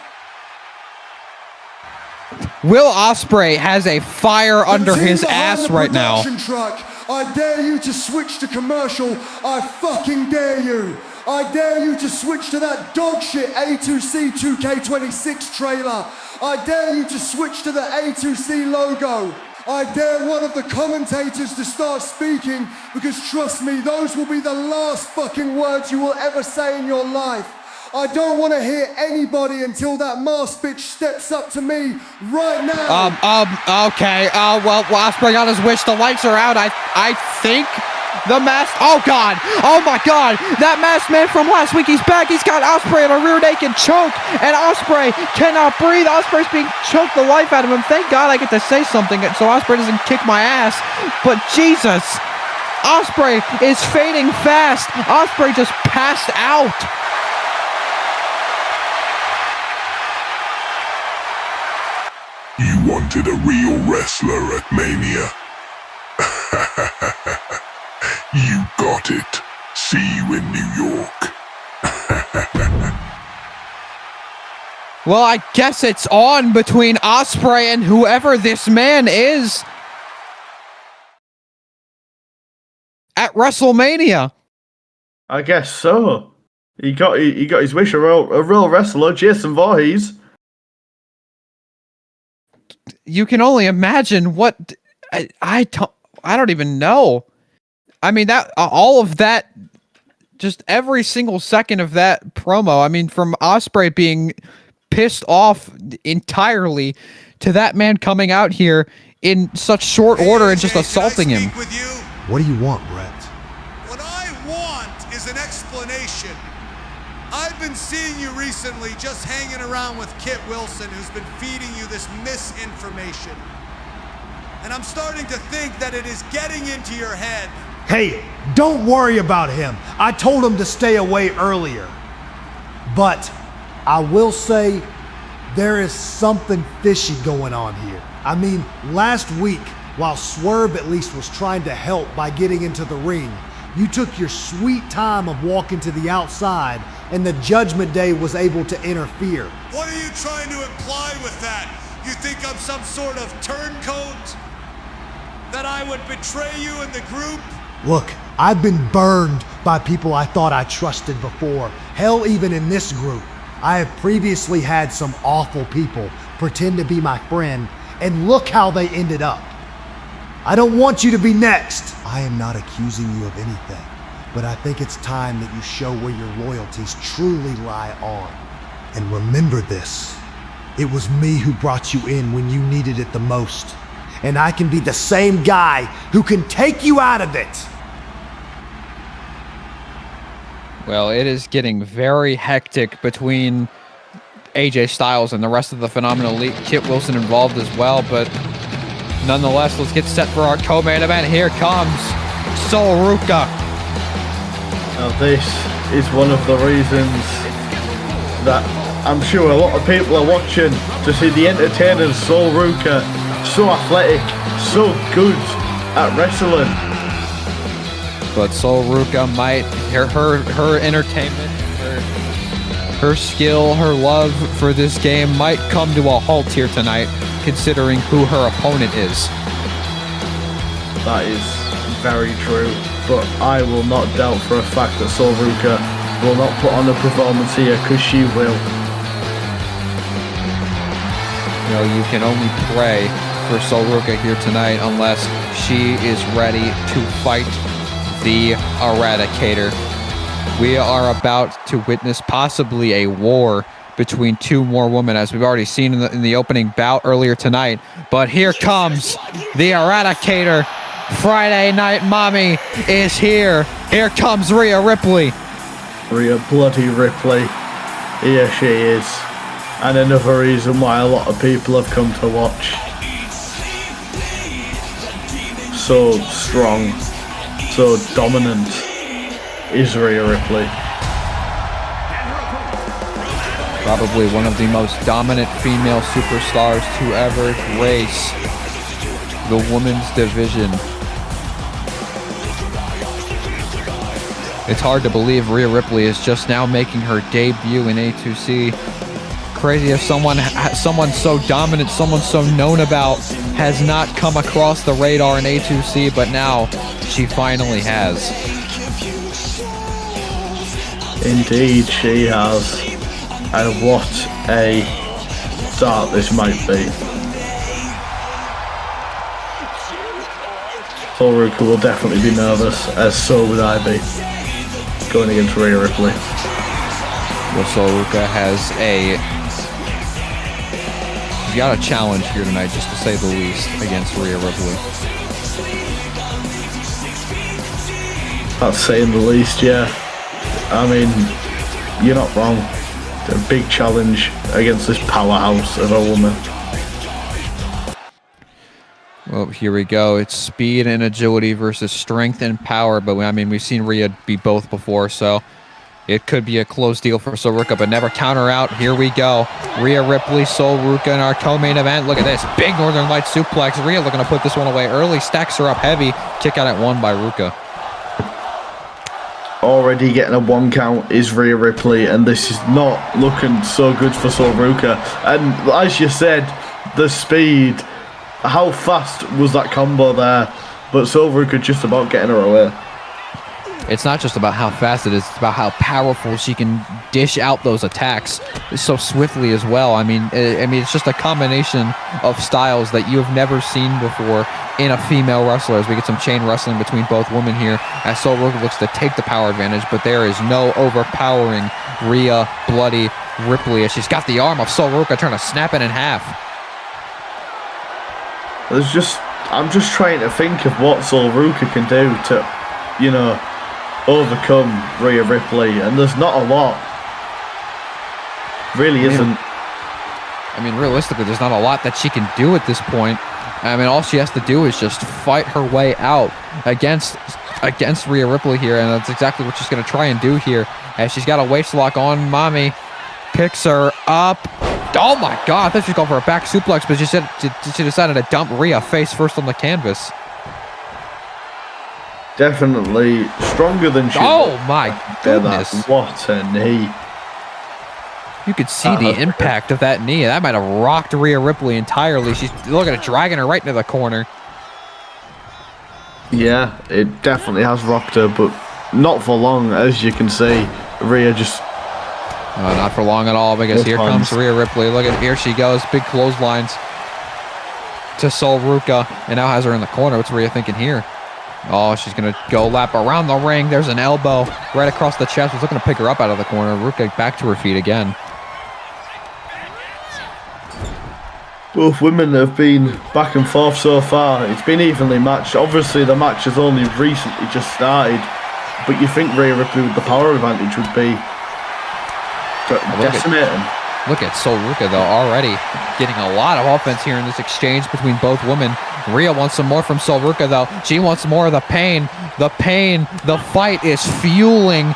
Will Ospreay has a fire under his ass right now. Truck. I dare you to switch to commercial. I fucking dare you. I dare you to switch to that dogshit A2C 2K26 trailer. I dare you to switch to the A2C logo. I dare one of the commentators to start speaking because trust me, those will be the last fucking words you will ever say in your life. I don't want to hear anybody until that masked bitch steps up to me right now. Okay. Well, Ospreay got his wish. The lights are out. I think the mask. Oh God. Oh my God. That masked man from last week. He's back. He's got Ospreay in a rear naked choke, and Ospreay cannot breathe. Ospreay's being choked the life out of him. Thank God I get to say something so Ospreay doesn't kick my ass. But Jesus, Ospreay is fading fast. Ospreay just passed out. You wanted a real wrestler at Mania. You got it. See you in New York. Well, I guess it's on between Ospreay and whoever this man is at WrestleMania. I guess so. He got his wish. A real wrestler, Jason Voorhees. You can only imagine what I don't even know. I mean, that all of that, just every single second of that promo. I mean, from Ospreay being pissed off entirely to that man coming out here in such short order and just assaulting him. What do you want, Brett? What I want is an explanation. I've been seeing you recently just hanging around with Kit Wilson, who's been feeding you this misinformation. And I'm starting to think that it is getting into your head. Hey, don't worry about him. I told him to stay away earlier. But I will say there is something fishy going on here. I mean, last week, while Swerve at least was trying to help by getting into the ring, you took your sweet time of walking to the outside and the Judgment Day was able to interfere. What are you trying to imply with that? You think I'm some sort of turncoat? That I would betray you and the group? Look, I've been burned by people I thought I trusted before. Hell, even in this group. I have previously had some awful people pretend to be my friend, and look how they ended up. I don't want you to be next. I am not accusing you of anything, but I think it's time that you show where your loyalties truly lie on. And remember this, it was me who brought you in when you needed it the most, and I can be the same guy who can take you out of it. Well, it is getting very hectic between AJ Styles and the rest of the Phenomenal Elite. Kit Wilson involved as well, but nonetheless, let's get set for our co-main event. Here comes Sol Ruca. Now this is one of the reasons that I'm sure a lot of people are watching to see the entertainer Sol Ruca, so athletic, so good at wrestling. But Sol Ruca might, her entertainment, her skill, her love for this game might come to a halt here tonight, considering who her opponent is. That is very true, but I will not doubt for a fact that Sol Ruca will not put on a performance here, because she will. You know, you can only pray for Sol Ruca here tonight unless she is ready to fight the Eradicator. We are about to witness possibly a war between two more women, as we've already seen in the opening bout earlier tonight. But here comes the Eradicator. Friday Night Mommy is here. Here comes Rhea Ripley. Rhea bloody Ripley. Here she is. And another reason why a lot of people have come to watch. So strong, so dominant is Rhea Ripley. Probably one of the most dominant female superstars to ever grace the women's division. It's hard to believe Rhea Ripley is just now making her debut in A2C. Crazy if someone so dominant, someone so known about, has not come across the radar in A2C, but now she finally has. Indeed she has. And what a start this might be. Sol Ruca will definitely be nervous, as so would I be, going against Rhea Ripley. Well, Sol Ruca has she's got a challenge here tonight, just to say the least, against Rhea Ripley. That's saying the least, yeah. I mean, you're not wrong. A big challenge against this powerhouse of a woman. Well, here we go. It's speed and agility versus strength and power. But I mean, we've seen Rhea be both before, so it could be a close deal for Sol Ruca, but never counter out. Here we go. Rhea Ripley, Sol Ruca in our co-main event. Look at this. Big Northern Light suplex. Rhea looking to put this one away early. Stacks her up heavy. Kick out at one by Ruca. Already getting a 1 count is Rhea Ripley, and this is not looking so good for Sol Ruca. And as you said, the speed, how fast was that combo there? But Sol Ruca just about getting her away. It's not just about how fast it is, it's about how powerful she can dish out those attacks so swiftly as well. I mean, it's just a combination of styles that you have never seen before in a female wrestler, as we get some chain wrestling between both women here, as Sol Ruca looks to take the power advantage, but there is no overpowering Rhea bloody Ripley, as she's got the arm of Sol Ruca trying to snap it in half. I'm just trying to think of what Sol Ruca can do to, you know, overcome Rhea Ripley, and there's not a lot. Really isn't. I mean, realistically, there's not a lot that she can do at this point. I mean, all she has to do is just fight her way out against Rhea Ripley here, and that's exactly what she's going to try and do here, as she's got a waist lock on Mommy. Picks her up. Oh my God, I thought she was going for a back suplex, but she decided to dump Rhea face first on the canvas. Definitely stronger than she. Oh my goodness! What a knee! You could see the impact of that knee. That might have rocked Rhea Ripley entirely. She's looking at dragging her right into the corner. Yeah, it definitely has rocked her, but not for long, as you can see. Rhea just... Not for long at all, because here comes Rhea Ripley. Look at, here she goes, big clotheslines to Sol Ruca, and now has her in the corner. What's Rhea thinking here? Oh, she's going to go lap around the ring. There's an elbow right across the chest. Was looking to pick her up out of the corner. Ruca back to her feet again. Both women have been back and forth so far. It's been evenly matched. Obviously, the match has only recently just started, but you think Rhea Ripley with the power advantage would be decimating. Look at Sol Ruca, though, already getting a lot of offense here in this exchange between both women. Rhea wants some more from Sol Ruca, though. She wants more of the pain. The pain, the fight is fueling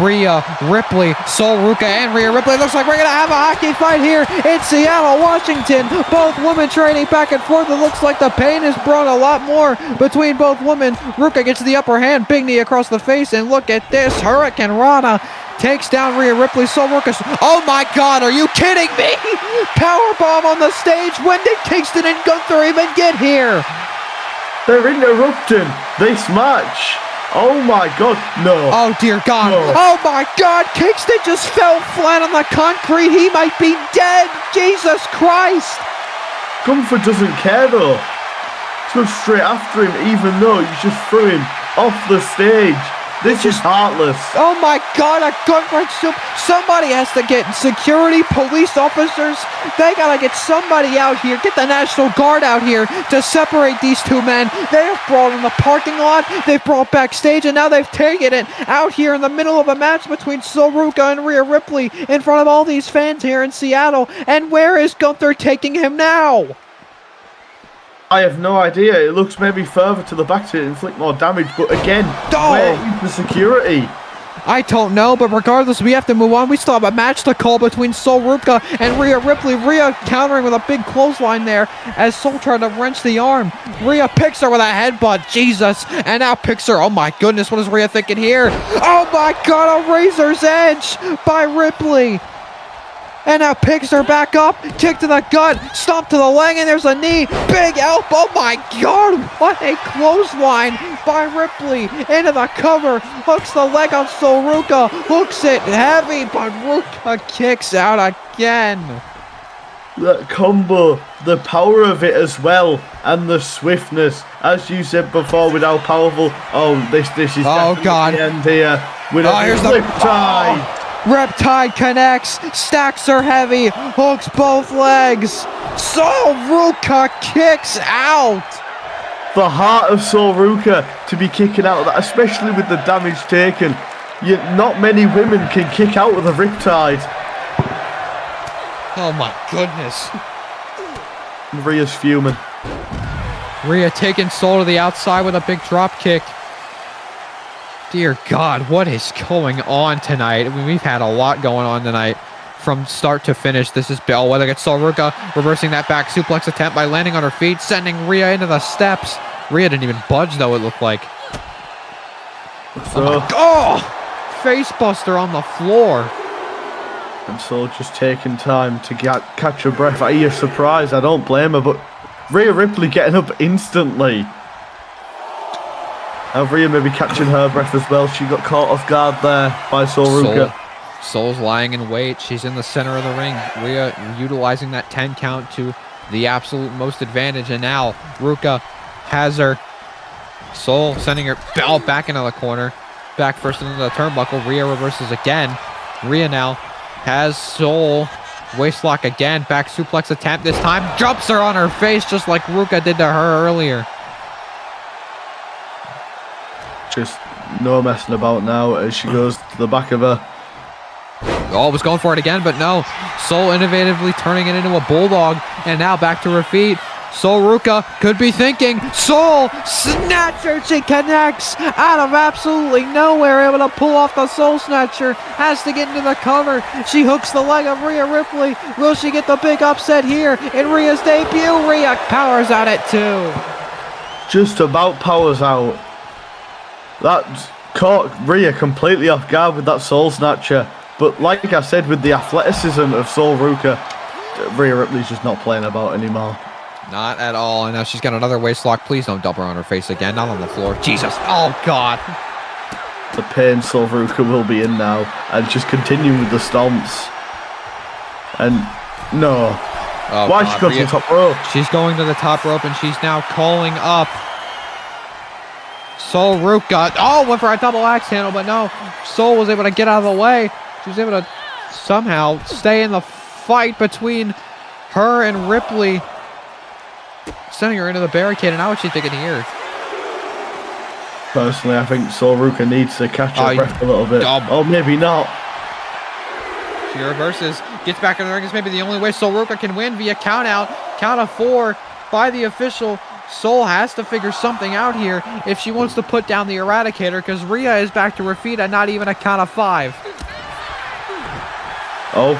Rhea Ripley, Sol Ruca, and Rhea Ripley. Looks like we're going to have a hockey fight here in Seattle, Washington. Both women trading back and forth. It looks like the pain has brought a lot more between both women. Ruca gets the upper hand, big knee across the face, and look at this. Hurricane Rana takes down Rhea Ripley. Sol Ruca. Oh my God, are you kidding me? Powerbomb on the stage. When did Kingston and Gunther even get here? They're interrupting this match. Oh my God, no. Oh dear God. No. Oh my God, Kingston just fell flat on the concrete. He might be dead. Jesus Christ. Gunther doesn't care though. He goes straight after him, even though you just threw him off the stage. This is heartless. Oh my God, a gunfight soup. Somebody has to get security, police officers. They gotta get somebody out here, get the National Guard out here to separate these two men. They have brought in the parking lot, they've brought backstage, and now they've taken it out here in the middle of a match between Sol Ruca and Rhea Ripley in front of all these fans here in Seattle. And where is Gunther taking him now? I have no idea. It looks maybe further to the back to inflict more damage, but again, where is the security? I don't know, but regardless, we have to move on. We still have a match to call between Sol Ruca and Rhea Ripley. Rhea countering with a big clothesline there as Sol tried to wrench the arm. Rhea picks her with a headbutt, Jesus, and now picks her. Oh my goodness, what is Rhea thinking here? Oh my God, a razor's edge by Ripley. And now picks her back up, kick to the gut, stomp to the leg, and there's a knee, big elbow. Oh my God, what a clothesline by Ripley into the cover, hooks the leg on Sol Ruca, hooks it heavy, but Ruca kicks out again. That combo, the power of it as well, and the swiftness, as you said before, with how powerful. Oh, this is God. The end here with a Here's flip the tie. Riptide connects, stacks her heavy, hooks both legs. Sol Ruca kicks out. The heart of Sol Ruca to be kicking out of that, especially with the damage taken. Not many women can kick out with a riptide. Oh my goodness. Rhea's fuming. Rhea taking Sol to the outside with a big drop kick. Dear God, what is going on tonight? I mean, we've had a lot going on tonight from start to finish. This is Bellwether gets Sol Ruca reversing that back suplex attempt by landing on her feet, sending Rhea into the steps. Rhea didn't even budge, though, it looked like. Face buster on the floor. And Sol just taking time to catch her breath. Are you surprised? I don't blame her, but Rhea Ripley getting up instantly. Rhea maybe catching her breath as well. She got caught off guard there by Sol Ruca. Sol's lying in wait. She's in the center of the ring. Rhea utilizing that 10 count to the absolute most advantage. And now Ruca has her. Sol sending her bell back into the corner. Back first into the turnbuckle. Rhea reverses again. Rhea now has Sol. Waistlock again. Back suplex attempt this time. Jumps her on her face just like Ruca did to her earlier. Just no messing about now as she goes to the back of her. Oh, was going for it again, but no. Sol innovatively turning it into a bulldog, and now back to her feet. Sol Ruca could be thinking. Sol Snatcher. She connects out of absolutely nowhere, able to pull off the Sol Snatcher. Has to get into the cover. She hooks the leg of Rhea Ripley. Will she get the big upset here in Rhea's debut? Rhea powers out at 2. Just about powers out. That caught Rhea completely off guard with that Sol Snatcher. But like I said, with the athleticism of Sol Ruca, Rhea Ripley's just not playing about anymore. Not at all. And now she's got another waist lock. Please don't dump her on her face again. Not on the floor. Jesus. Oh, God. The pain Solveruka will be in now. And just continuing with the stomps. And no. Oh, Why God. she got to the top rope? She's going to the top rope, and she's now calling up Solveruka. Oh, went for a double axe handle, but no. Sol was able to get out of the way. She was able to somehow stay in the fight between her and Ripley, sending her into the barricade. And now what's she thinking here? Personally, I think Solveruka needs to catch her breath a little bit. Oh, maybe not. She reverses, gets back in the ring. It's maybe the only way Solveruka can win via count out. Count of 4 by the official. Sol has to figure something out here if she wants to put down the Eradicator, because Rhea is back to her feet at not even a count of 5. Oh,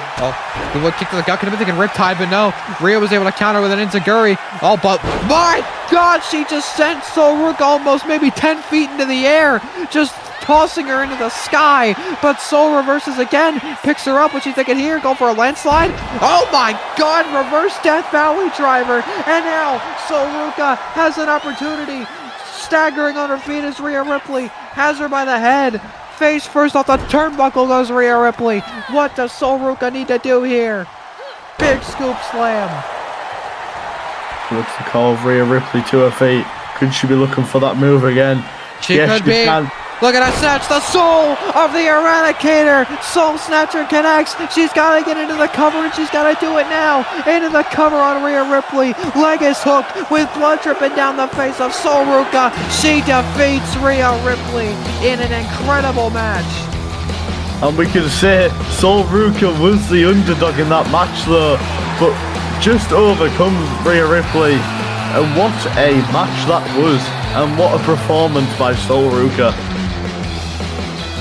the kick to the gut. Could have been thinking Riptide, but no. Rhea was able to counter with an Enziguri. Oh, but my God, she just sent Solveruka almost maybe 10 feet into the air, just tossing her into the sky. But Sol reverses again, picks her up. What's she thinking here? Go for a landslide? Oh my God, reverse Death Valley driver. And now Solveruka has an opportunity. Staggering on her feet as Rhea Ripley has her by the head. Face first off the turnbuckle goes Rhea Ripley. What does Solveruka need to do here? Big scoop slam. Looks to call Rhea Ripley to her feet. Could she be looking for that move again? She could be. Look at that snatch, the soul of the Eradicator. Soul Snatcher connects. She's got to get into the cover, and she's got to do it now. Into the cover on Rhea Ripley. Leg is hooked with blood dripping down the face of Solveruka. She defeats Rhea Ripley in an incredible match. And we can say Solveruka was the underdog in that match though, but just overcomes Rhea Ripley. And what a match that was, and what a performance by Solveruka.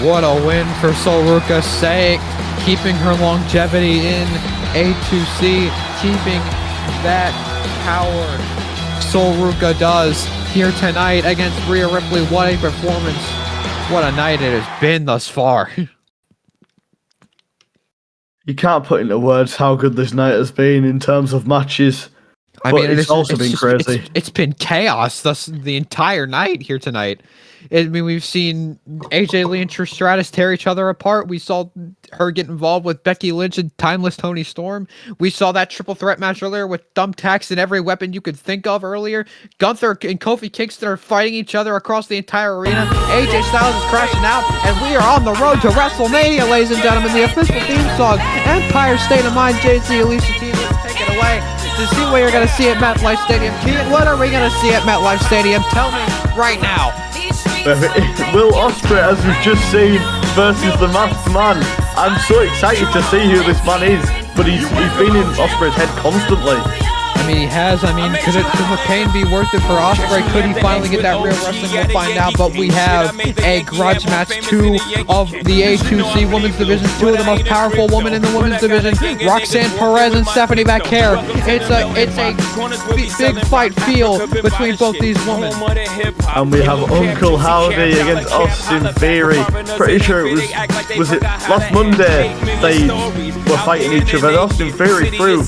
What a win for Solveruka's sake, keeping her longevity in A2C, keeping that power Solveruka does here tonight against Rhea Ripley. What a performance. What a night it has been thus far. You can't put into words how good this night has been in terms of matches. I mean, it's also been crazy. It's been chaos the entire night here tonight. I mean, we've seen AJ Lee and Trish Stratus tear each other apart. We saw her get involved with Becky Lynch and Timeless Toni Storm. We saw that triple threat match earlier with thumbtacks and every weapon you could think of earlier. Gunther and Kofi Kingston are fighting each other across the entire arena. AJ Styles is crashing out, and we are on the road to WrestleMania, ladies and gentlemen. The official theme song, Empire State of Mind, Jay-Z, Alicia Keys, take it away. To see what you're going to see at MetLife Stadium. Keith, what are we going to see at MetLife Stadium? Tell me right now. Will Ospreay, as we've just seen, versus the Masked Man. I'm so excited to see who this man is, but he's been in Ospreay's head constantly. I mean, he has. I mean, could the pain be worth it for Ospreay? Could he finally get that real wrestling? We'll find out. But we have a grudge match, 2 of the A2C women's division, 2 of the most powerful women in the women's division, Roxanne Perez and Stephanie Bacare. It's a big fight feel between both these women. And we have Uncle Howdy against Austin Theory. Pretty sure it was it last Monday they were fighting each other. Austin Theory threw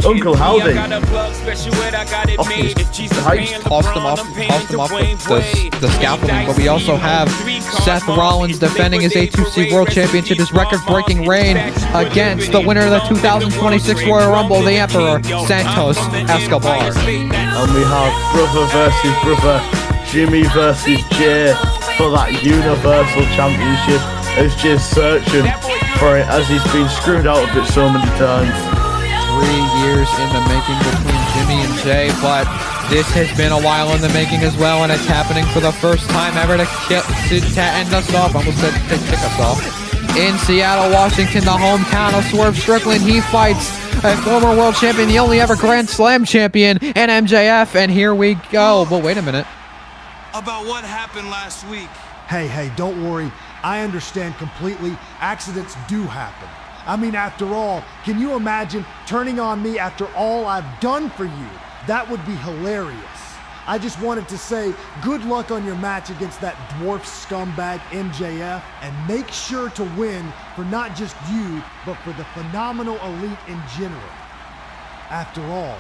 Uncle Howdy. Tossed him off the scaffolding. But we also have Seth Rollins defending his A2C World Championship, his record-breaking reign against the winner of the 2026 Royal Rumble, the Emperor, Santos Escobar. And we have brother versus brother, Jimmy versus Jay for that Universal Championship, as Jay's searching for it as he's been screwed out of it so many times. 3 years in the making between Jimmy and Jay, but this has been a while in the making as well, and it's happening for the first time ever to end us off. I almost said to kick us off. In Seattle, Washington, the hometown of Swerve Strickland, he fights a former world champion, the only ever Grand Slam champion, and MJF, and here we go. But wait a minute. About what happened last week. Hey, don't worry. I understand completely. Accidents do happen. I mean, after all, can you imagine turning on me after all I've done for you? That would be hilarious. I just wanted to say good luck on your match against that dwarf scumbag MJF, and make sure to win for not just you, but for the phenomenal elite in general. After all,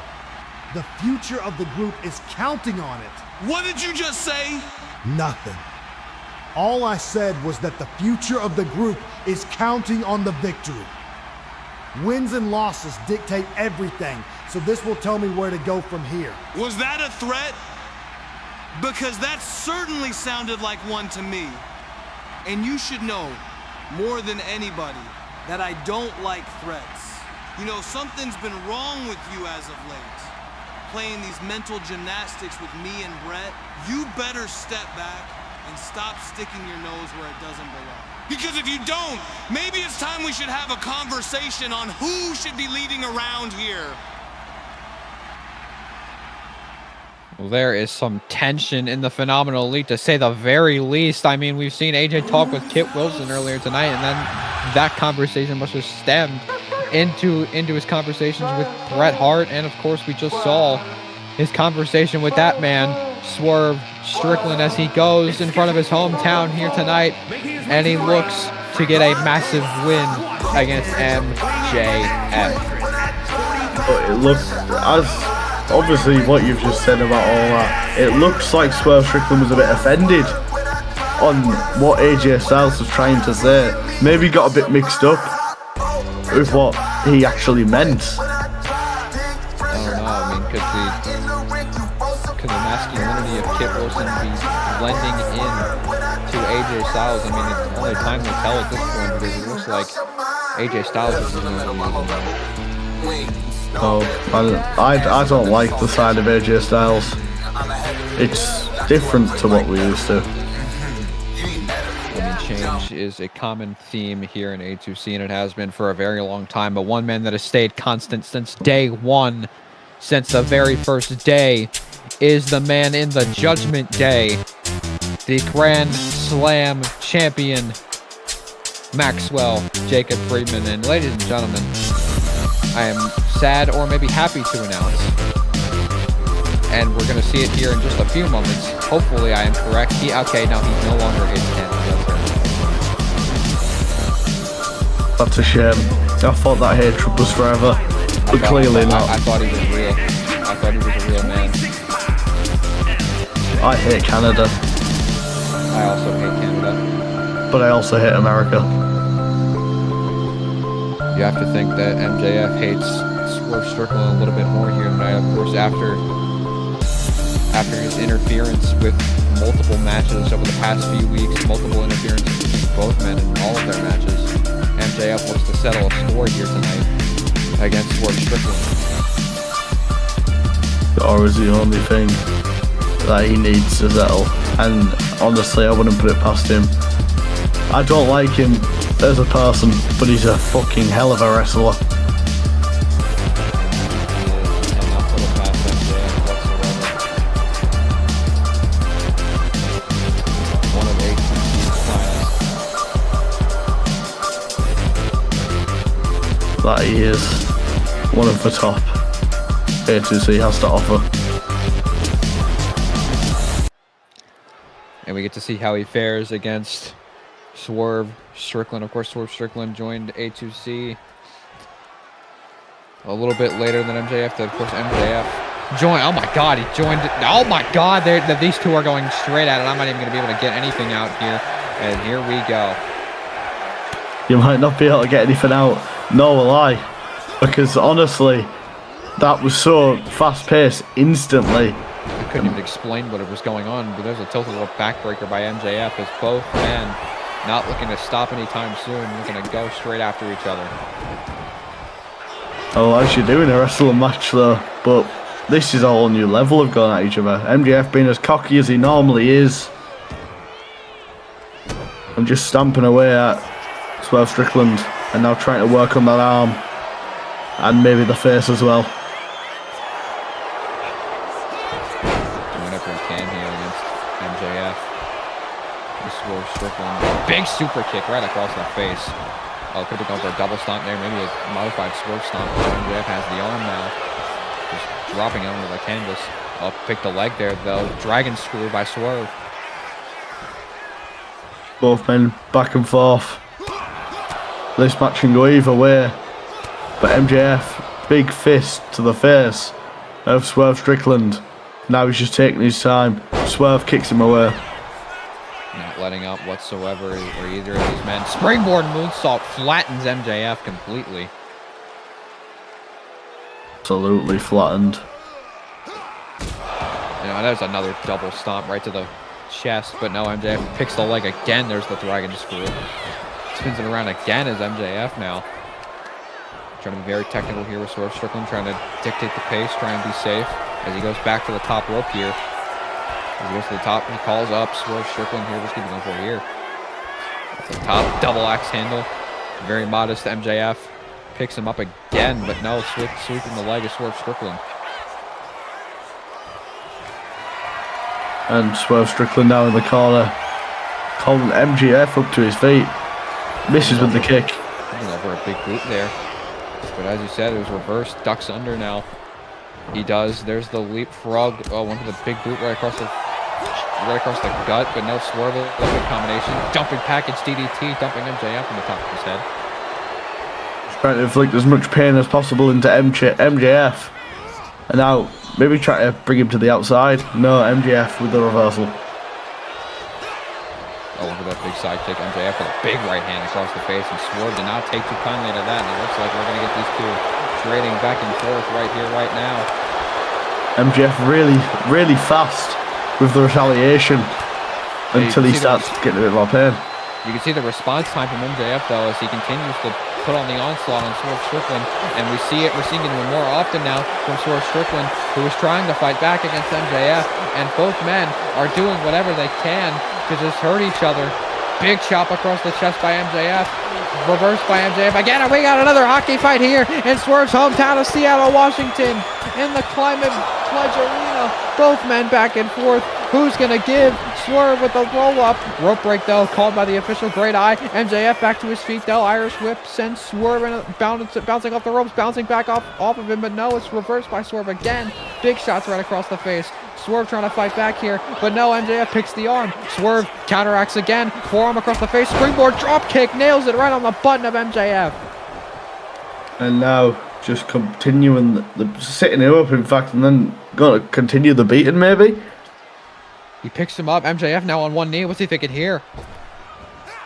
the future of the group is counting on it. What did you just say? Nothing. All I said was that the future of the group is counting on the victory. Wins and losses dictate everything, so this will tell me where to go from here. Was that a threat? Because that certainly sounded like one to me. And you should know, more than anybody, that I don't like threats. You know, something's been wrong with you as of late. Playing these mental gymnastics with me and Brett. You better step back and stop sticking your nose where it doesn't belong. Because if you don't, maybe it's time we should have a conversation on who should be leading around here. Well, there is some tension in the Phenomenal Elite, to say the very least. I mean, we've seen AJ talk with Kit Wilson earlier tonight, and then that conversation must have stemmed into his conversations with Bret Hart, and of course, we just saw his conversation with that man, Swerve Strickland, as he goes in front of his hometown here tonight, and he looks to get a massive win against MJF. But it looks, as obviously what you've just said about all that, it looks like Swerve Strickland was a bit offended on what AJ Styles was trying to say. Maybe got a bit mixed up with what he actually meant. I don't know, I mean, could the masculinity of Kit Wilson be blending in to AJ Styles? I mean, it's only time to tell at this point, because it looks like AJ Styles is Oh, I don't like the side of AJ Styles. It's different to what we used to. I mean, change is a common theme here in A2C, and it has been for a very long time. But one man that has stayed constant since day one, since the very first day, is the man in the Judgment Day, the Grand Slam champion, Maxwell Jacob Friedman. And ladies and gentlemen, I am sad, or maybe happy to announce, and we're going to see it here in just a few moments. Hopefully I am correct. Okay, no, he's no longer in Canada. That's a shame. I thought that hatred was forever, but clearly not. I thought he was real. I thought he was a real man. I hate Canada. I also hate Canada. But I also hate America. You have to think that MJF hates Swerve Strickland a little bit more here tonight, of course, after his interference with multiple matches over the past few weeks, multiple interferences with both men in all of their matches. MJF looks to settle a score here tonight against Swerve Strickland. Or is the only thing that he needs to settle, and honestly I wouldn't put it past him. I don't like him as a person, but he's a fucking hell of a wrestler. That he is one of the top A2C has to offer. And we get to see how he fares against Swerve Strickland. Of course, Swerve Strickland joined A2C a little bit later than MJF. Of course, MJF joined. Oh my God, he joined. Oh my God, these two are going straight at it. I'm not even going to be able to get anything out here. And here we go. You might not be able to get anything out, nor will I, because honestly, that was so fast-paced instantly. I couldn't even explain what was going on, but there's a tilt-a-whip backbreaker by MJF as both men not looking to stop anytime soon, looking to go straight after each other. Oh, as you do in a wrestling match though, but this is a whole new level of going at each other. MJF being as cocky as he normally is, and just stamping away at Swerve Strickland, and now trying to work on that arm, and maybe the face as well. Whatever he can here against MJF. Swerve Strickland. Big super kick right across the face. Oh, could have gone for a double stomp there. Maybe a modified swerve stomp. MJF has the arm now. Just dropping it onto the canvas. Oh, picked the leg there though. Dragon screw by Swerve. Both men back and forth. This match can go either way, but MJF big fist to the face of Swerve Strickland. Now he's just taking his time. Swerve kicks him away. Not letting up whatsoever or either of these men. Springboard moonsault flattens MJF completely. Absolutely flattened. You know, there's another double stomp right to the chest, but no, MJF picks the leg again. There's the dragon screw. Spins it around again as MJF now. Trying to be very technical here with Swerve Strickland, trying to dictate the pace, trying to be safe as he goes back to the top rope here. As he goes to the top, he calls up Swerve Strickland here. What's going to be going for here? At the top, double axe handle. Very modest MJF. Picks him up again, but no, sweeping the leg of Swerve Strickland. And Swerve Strickland now in the corner, calling MJF up to his feet. Misses with the kick. Over a big boot there. But as you said, it was reversed. Ducks under now. He does. There's the leapfrog. Oh, went for the big boot right across the gut. But no, Swerve with a good combination. Jumping package DDT, dumping MJF on the top of his head. Trying to inflict as much pain as possible into MJF. And now, maybe try to bring him to the outside. No, MJF with the reversal. Oh, look at that big side kick. MJF with a big right hand across the face. And Swerve did not take too kindly to that. And it looks like we're going to get these two trading back and forth right here, right now. MJF really, really fast with the retaliation until he starts getting a bit more pain. You can see the response time from MJF, though, as he continues to put on the onslaught on Swerve Strickland. And we're seeing it more often now from Swerve Strickland, who is trying to fight back against MJF. And both men are doing whatever they can to just hurt each other. Big chop across the chest by MJF. Reversed by MJF again. And we got another hockey fight here in Swerve's hometown of Seattle, Washington. In the Climate Pledge Arena. Both men back and forth. Who's going to give? Swerve with the roll-up. Rope break, though, called by the official Great Eye. MJF back to his feet, though. Irish whip sends Swerve bouncing off the ropes, bouncing back off of him. But no, it's reversed by Swerve again. Big shots right across the face. Swerve trying to fight back here, but no, MJF picks the arm. Swerve counteracts again. Forearm across the face. Springboard drop kick. Nails it right on the button of MJF. And now just continuing the sitting him up, in fact, and then going to continue the beating, maybe? He picks him up. MJF now on one knee. What's he thinking here?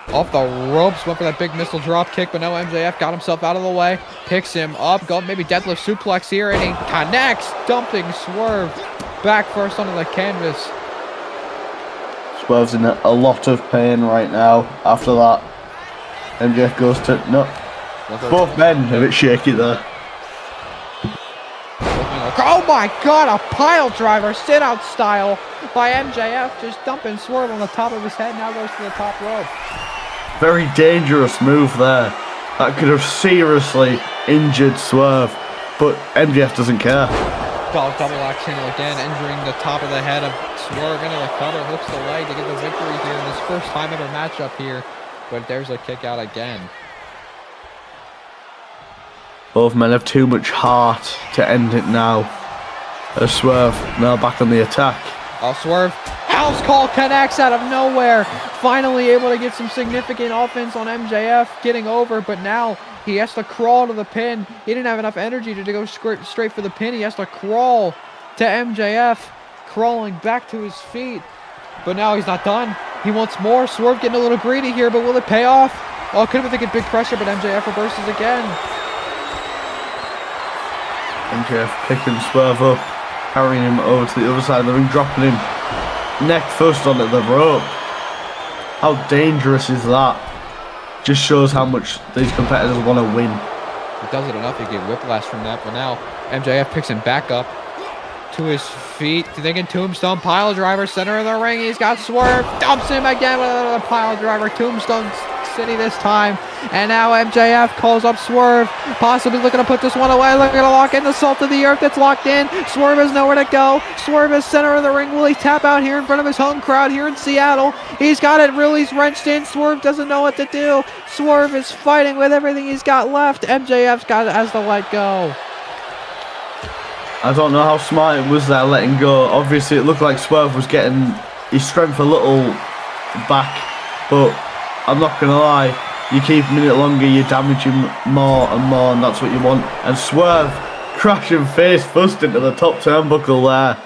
Off the ropes. Went for that big missile drop kick, but no, MJF got himself out of the way. Picks him up. Go maybe deadlift suplex here, and he connects. Dumping Swerve back first onto the canvas. Swerve's in a lot of pain right now after that. MJF goes to... No. Both men a bit shaky there. Oh my god, a pile driver, sit out style by MJF, just dumping Swerve on the top of his head, now goes to the top rope. Very dangerous move there. That could have seriously injured Swerve, but MJF doesn't care. Double axe handle again, injuring the top of the head of Swerve into the cutter, hooks the leg to get the victory here in this first time ever matchup here, but there's a kick out again. Both men have too much heart to end it now. As Swerve now back on the attack. Oh, Swerve, house call connects out of nowhere. Finally able to get some significant offense on MJF, getting over, but now he has to crawl to the pin. He didn't have enough energy to go straight for the pin. He has to crawl to MJF, crawling back to his feet. But now he's not done. He wants more. Swerve getting a little greedy here, but will it pay off? Oh, could have been thinking big pressure, but MJF reverses again. MJF picking Swerve up, carrying him over to the other side of the ring, dropping him neck first onto the rope. How dangerous is that? Just shows how much these competitors want to win. He does it enough, he get whiplash from that, but now MJF picks him back up to his feet, thinking tombstone pile driver, center of the ring. He's got Swerve, dumps him again with another pile driver, tombstone City this time, and now MJF calls up Swerve, possibly looking to put this one away, looking to lock in the salt of the earth that's locked in. Swerve has nowhere to go. Swerve is center of the ring. Will he tap out here in front of his home crowd here in Seattle? He's got it really wrenched in. Swerve doesn't know what to do. Swerve is fighting with everything he's got left. MJF's has to let go. I don't know how smart it was there letting go. Obviously it looked like Swerve was getting his strength a little back, but I'm not going to lie, you keep him a minute longer, you damage him more and more, and that's what you want. And Swerve crashing face first into the top turnbuckle there.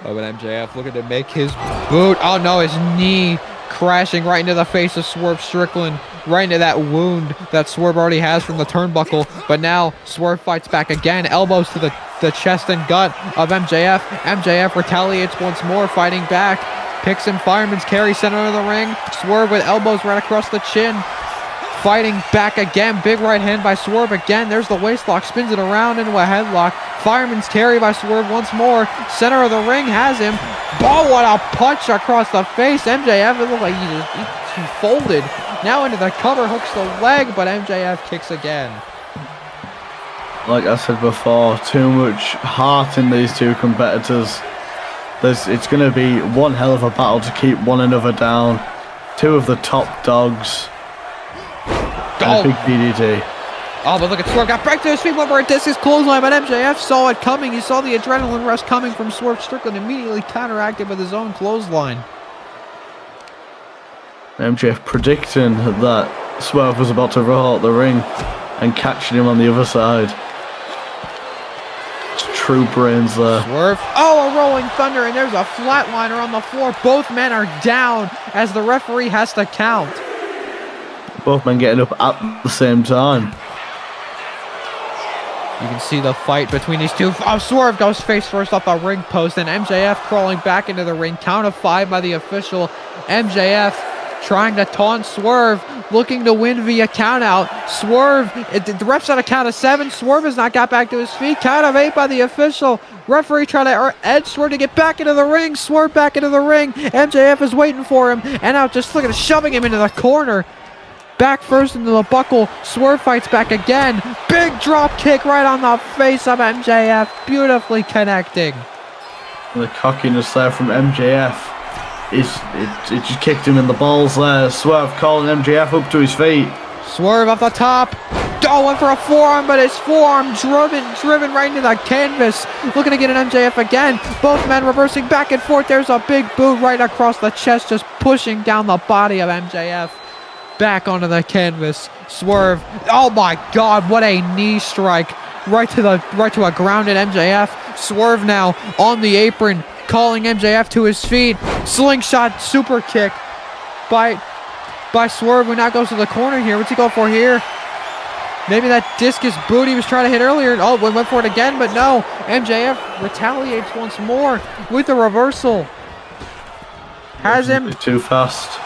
Oh, but MJF looking to make his boot. Oh no, his knee crashing right into the face of Swerve Strickland. Right into that wound that Swerve already has from the turnbuckle. But now Swerve fights back again. Elbows to the chest and gut of MJF. MJF retaliates once more, fighting back. Picks in fireman's carry, center of the ring. Swerve with elbows right across the chin. Fighting back again. Big right hand by Swerve again. There's the waist lock. Spins it around into a headlock. Fireman's carry by Swerve once more. Center of the ring has him. Oh, what a punch across the face. MJF, it looked like he folded. Now into the cover. Hooks the leg, but MJF kicks again. Like I said before, too much heart in these two competitors. It's going to be one hell of a battle to keep one another down. Two of the top dogs. And a big DDT. Oh, but look at Swerve. Got back to his feet, went for a discus clothesline, but MJF saw it coming. He saw the adrenaline rush coming from Swerve Strickland, immediately counteracted with his own clothesline. MJF predicting that Swerve was about to roll out the ring and catching him on the other side. It's true brains there. Swerve. Oh, a rolling thunder, and there's a flatliner on the floor. Both men are down as the referee has to count. Both men getting up at the same time. You can see the fight between these two. Oh, Swerve goes face first off the ring post, and MJF crawling back into the ring. Count of 5 by the official. MJF trying to taunt Swerve, looking to win via count out. Swerve, the ref's on a count of 7. Swerve has not got back to his feet. Count of 8 by the official. Referee trying to edge Swerve to get back into the ring. Swerve back into the ring. MJF is waiting for him, and now just looking at shoving him into the corner. Back first into the buckle. Swerve fights back again. Big drop kick right on the face of MJF. Beautifully connecting. The cockiness there from MJF. It just kicked him in the balls there. Swerve calling MJF up to his feet. Swerve off the top. Oh, went for a forearm, but his forearm driven right into the canvas. Looking to get an MJF again. Both men reversing back and forth. There's a big boot right across the chest, just pushing down the body of MJF. Back onto the canvas. Swerve. Oh my God, what a knee strike. Right to a grounded MJF. Swerve now on the apron, calling MJF to his feet. Slingshot super kick by Swerve, who now goes to the corner here. What's he go for here? Maybe that discus boot he was trying to hit earlier. Oh, went for it again, but no. MJF retaliates once more with the reversal. Has him. Too fast.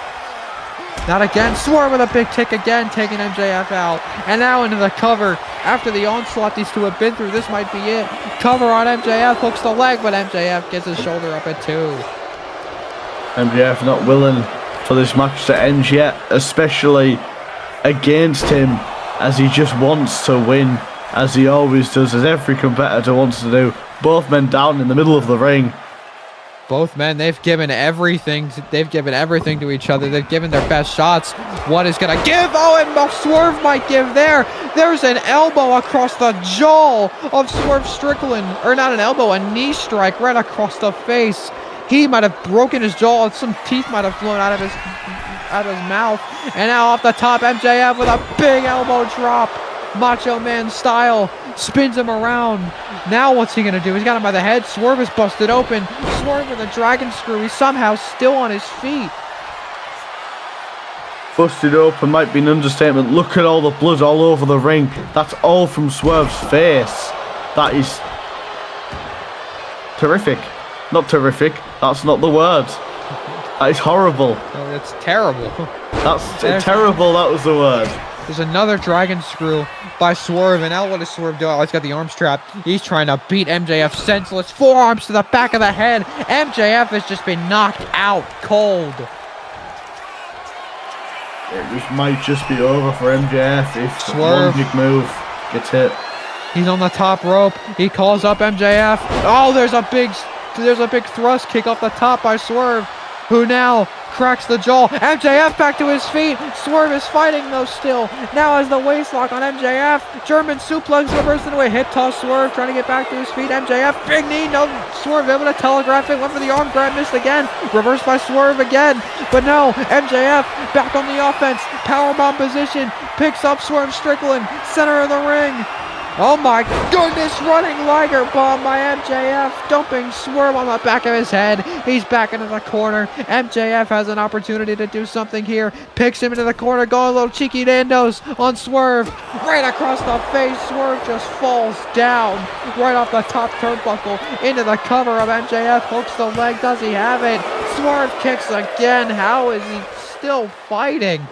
Not again. Swerve with a big kick again, taking MJF out. And now into the cover. After the onslaught these two have been through, this might be it. Cover on MJF, hooks the leg, but MJF gets his shoulder up at 2. MJF not willing for this match to end yet, especially against him, as he just wants to win, as he always does, as every competitor wants to do. Both men down in the middle of the ring. Both men, they've given everything. They've given everything to each other. They've given their best shots. One is going to give. Oh, and Swerve might give there. There's an elbow across the jaw of Swerve Strickland. Or not an elbow, a knee strike right across the face. He might have broken his jaw. Some teeth might have flown out of his mouth. And now off the top, MJF with a big elbow drop. Macho Man style. Spins him around. Now what's he going to do? He's got him by the head. Swerve is busted open. Swerve with a dragon screw. He's somehow still on his feet. Busted open might be an understatement. Look at all the blood all over the ring. That's all from Swerve's face. That is terrific. Not terrific. That's not the word. That is horrible. Oh, that's terrible. That's terrible. That was the word. There's another dragon screw by Swerve, and now what does Swerve do? Oh, he's got the arm strap. He's trying to beat MJF senseless. Forearms to the back of the head. MJF has just been knocked out cold. This might just be over for MJF if Swerve. one big move gets hit. He's on the top rope. He calls up MJF. Oh, there's a big thrust kick off the top by Swerve, who now cracks the jaw. MJF back to his feet. Swerve is fighting though still. Now has the waist lock on MJF. German suplex reversed into a hip toss. Swerve trying to get back to his feet. MJF, big knee. No, Swerve able to telegraph it. Went for the arm grab, missed again. Reversed by Swerve again. But no, MJF back on the offense. Powerbomb position. picks up Swerve Strickland, center of the ring. Oh my goodness, running Liger bomb by MJF, dumping Swerve on the back of his head. He's back into the corner. MJF has an opportunity to do something here. Picks him into the corner, going a little cheeky Nando's on Swerve. Right across the face, Swerve just falls down. Right off the top turnbuckle into the cover of MJF. Hooks the leg, does he have it? Swerve kicks again. How is he still fighting?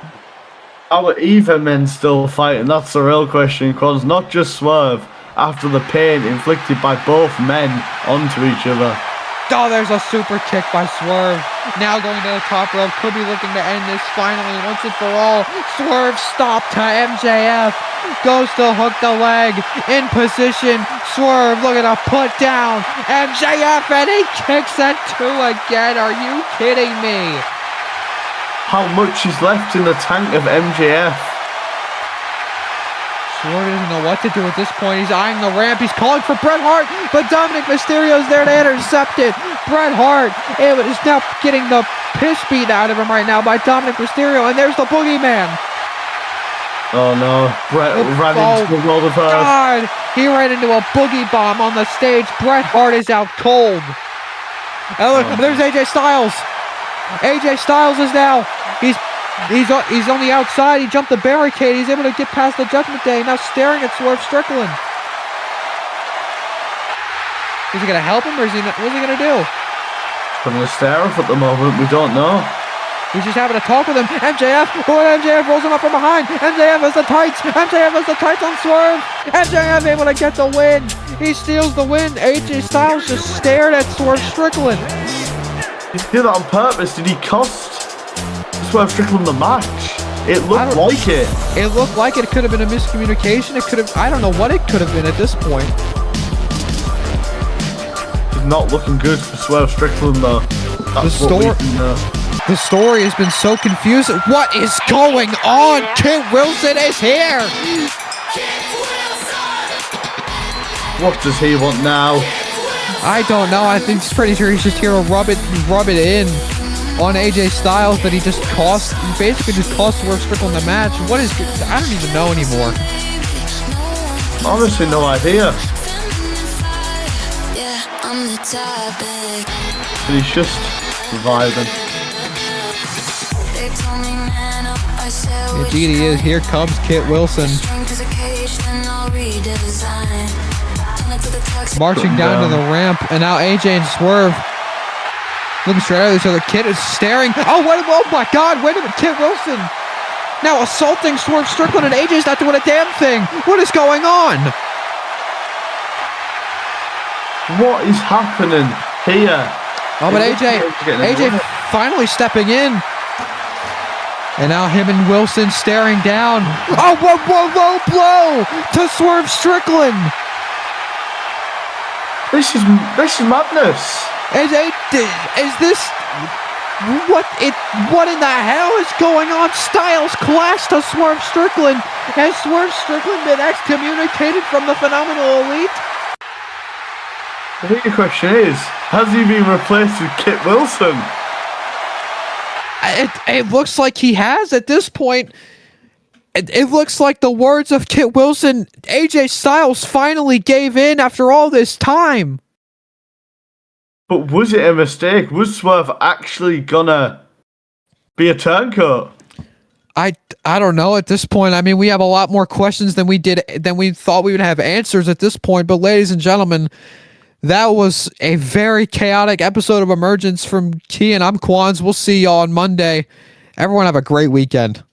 How are either men still fighting? That's the real question, because not just Swerve, after the pain inflicted by both men onto each other. Oh, there's a super kick by Swerve. Now going to the top rope, could be looking to end this finally once and for all. Swerve stop to MJF. Goes to hook the leg. In position. Swerve looking to put down MJF, and he kicks at 2 again. Are you kidding me? How much is left in the tank of MJF? Swerve doesn't know what to do at this point. He's eyeing the ramp. He's calling for Bret Hart, but Dominic Mysterio's there to intercept it. Bret Hart is now getting the piss beat out of him right now by Dominic Mysterio, and there's the Boogeyman. Oh no, Bret ran into the world of hurt. God, he ran into a boogie bomb on the stage. Bret Hart is out cold. And look, there's AJ Styles. AJ Styles is now, he's on the outside. He jumped the barricade. He's able to get past the Judgment Day. Now staring at Swerve Strickland. Is he going to help him, or what's he going to do? He's going to stare off at the moment. We don't know. He's just having a talk with him. MJF rolls him up from behind. MJF has the tights. MJF has the tights on Swerve. MJF able to get the win. He steals the win. AJ Styles just stared at Swerve Strickland. He did that on purpose. Did he cost Swerve Strickland the match? It looked like it. It looked like it could have been a miscommunication. It could have, I don't know what it could have been at this point. It's not looking good for Swerve Strickland though. That's the story has been so confusing. What is going on? Kit Wilson is here. What does he want now? I don't know. I think he's pretty sure he's just here to rub it in on AJ Styles, but he basically just cost Swerve Strickland the match. What is, I don't even know anymore. Honestly, no idea. But he's just vibing. Indeed he is. Here comes Kit Wilson. Marching down to the ramp, and now AJ and Swerve looking straight at each other. Kit is staring. Oh my God, wait a minute. Kit Wilson now assaulting Swerve Strickland, and AJ's not doing a damn thing. What is going on? What is happening here? Oh, but AJ finally stepping in. And now him and Wilson staring down. Oh, low blow to Swerve Strickland. This is madness. Is this what in the hell is going on? Styles clash to Swerve Strickland. Has Swerve Strickland been excommunicated from the Phenomenal Elite? I think the question is, has he been replaced with Kit Wilson? It looks like he has at this point. It looks like the words of Kit Wilson, AJ Styles finally gave in after all this time. But was it a mistake? Was Swerve actually gonna be a turncoat? I don't know at this point. I mean, we have a lot more questions than we thought we would have answers at this point. But ladies and gentlemen, that was a very chaotic episode of Emergence from Key, and I'm Quans. We'll see y'all on Monday. Everyone have a great weekend.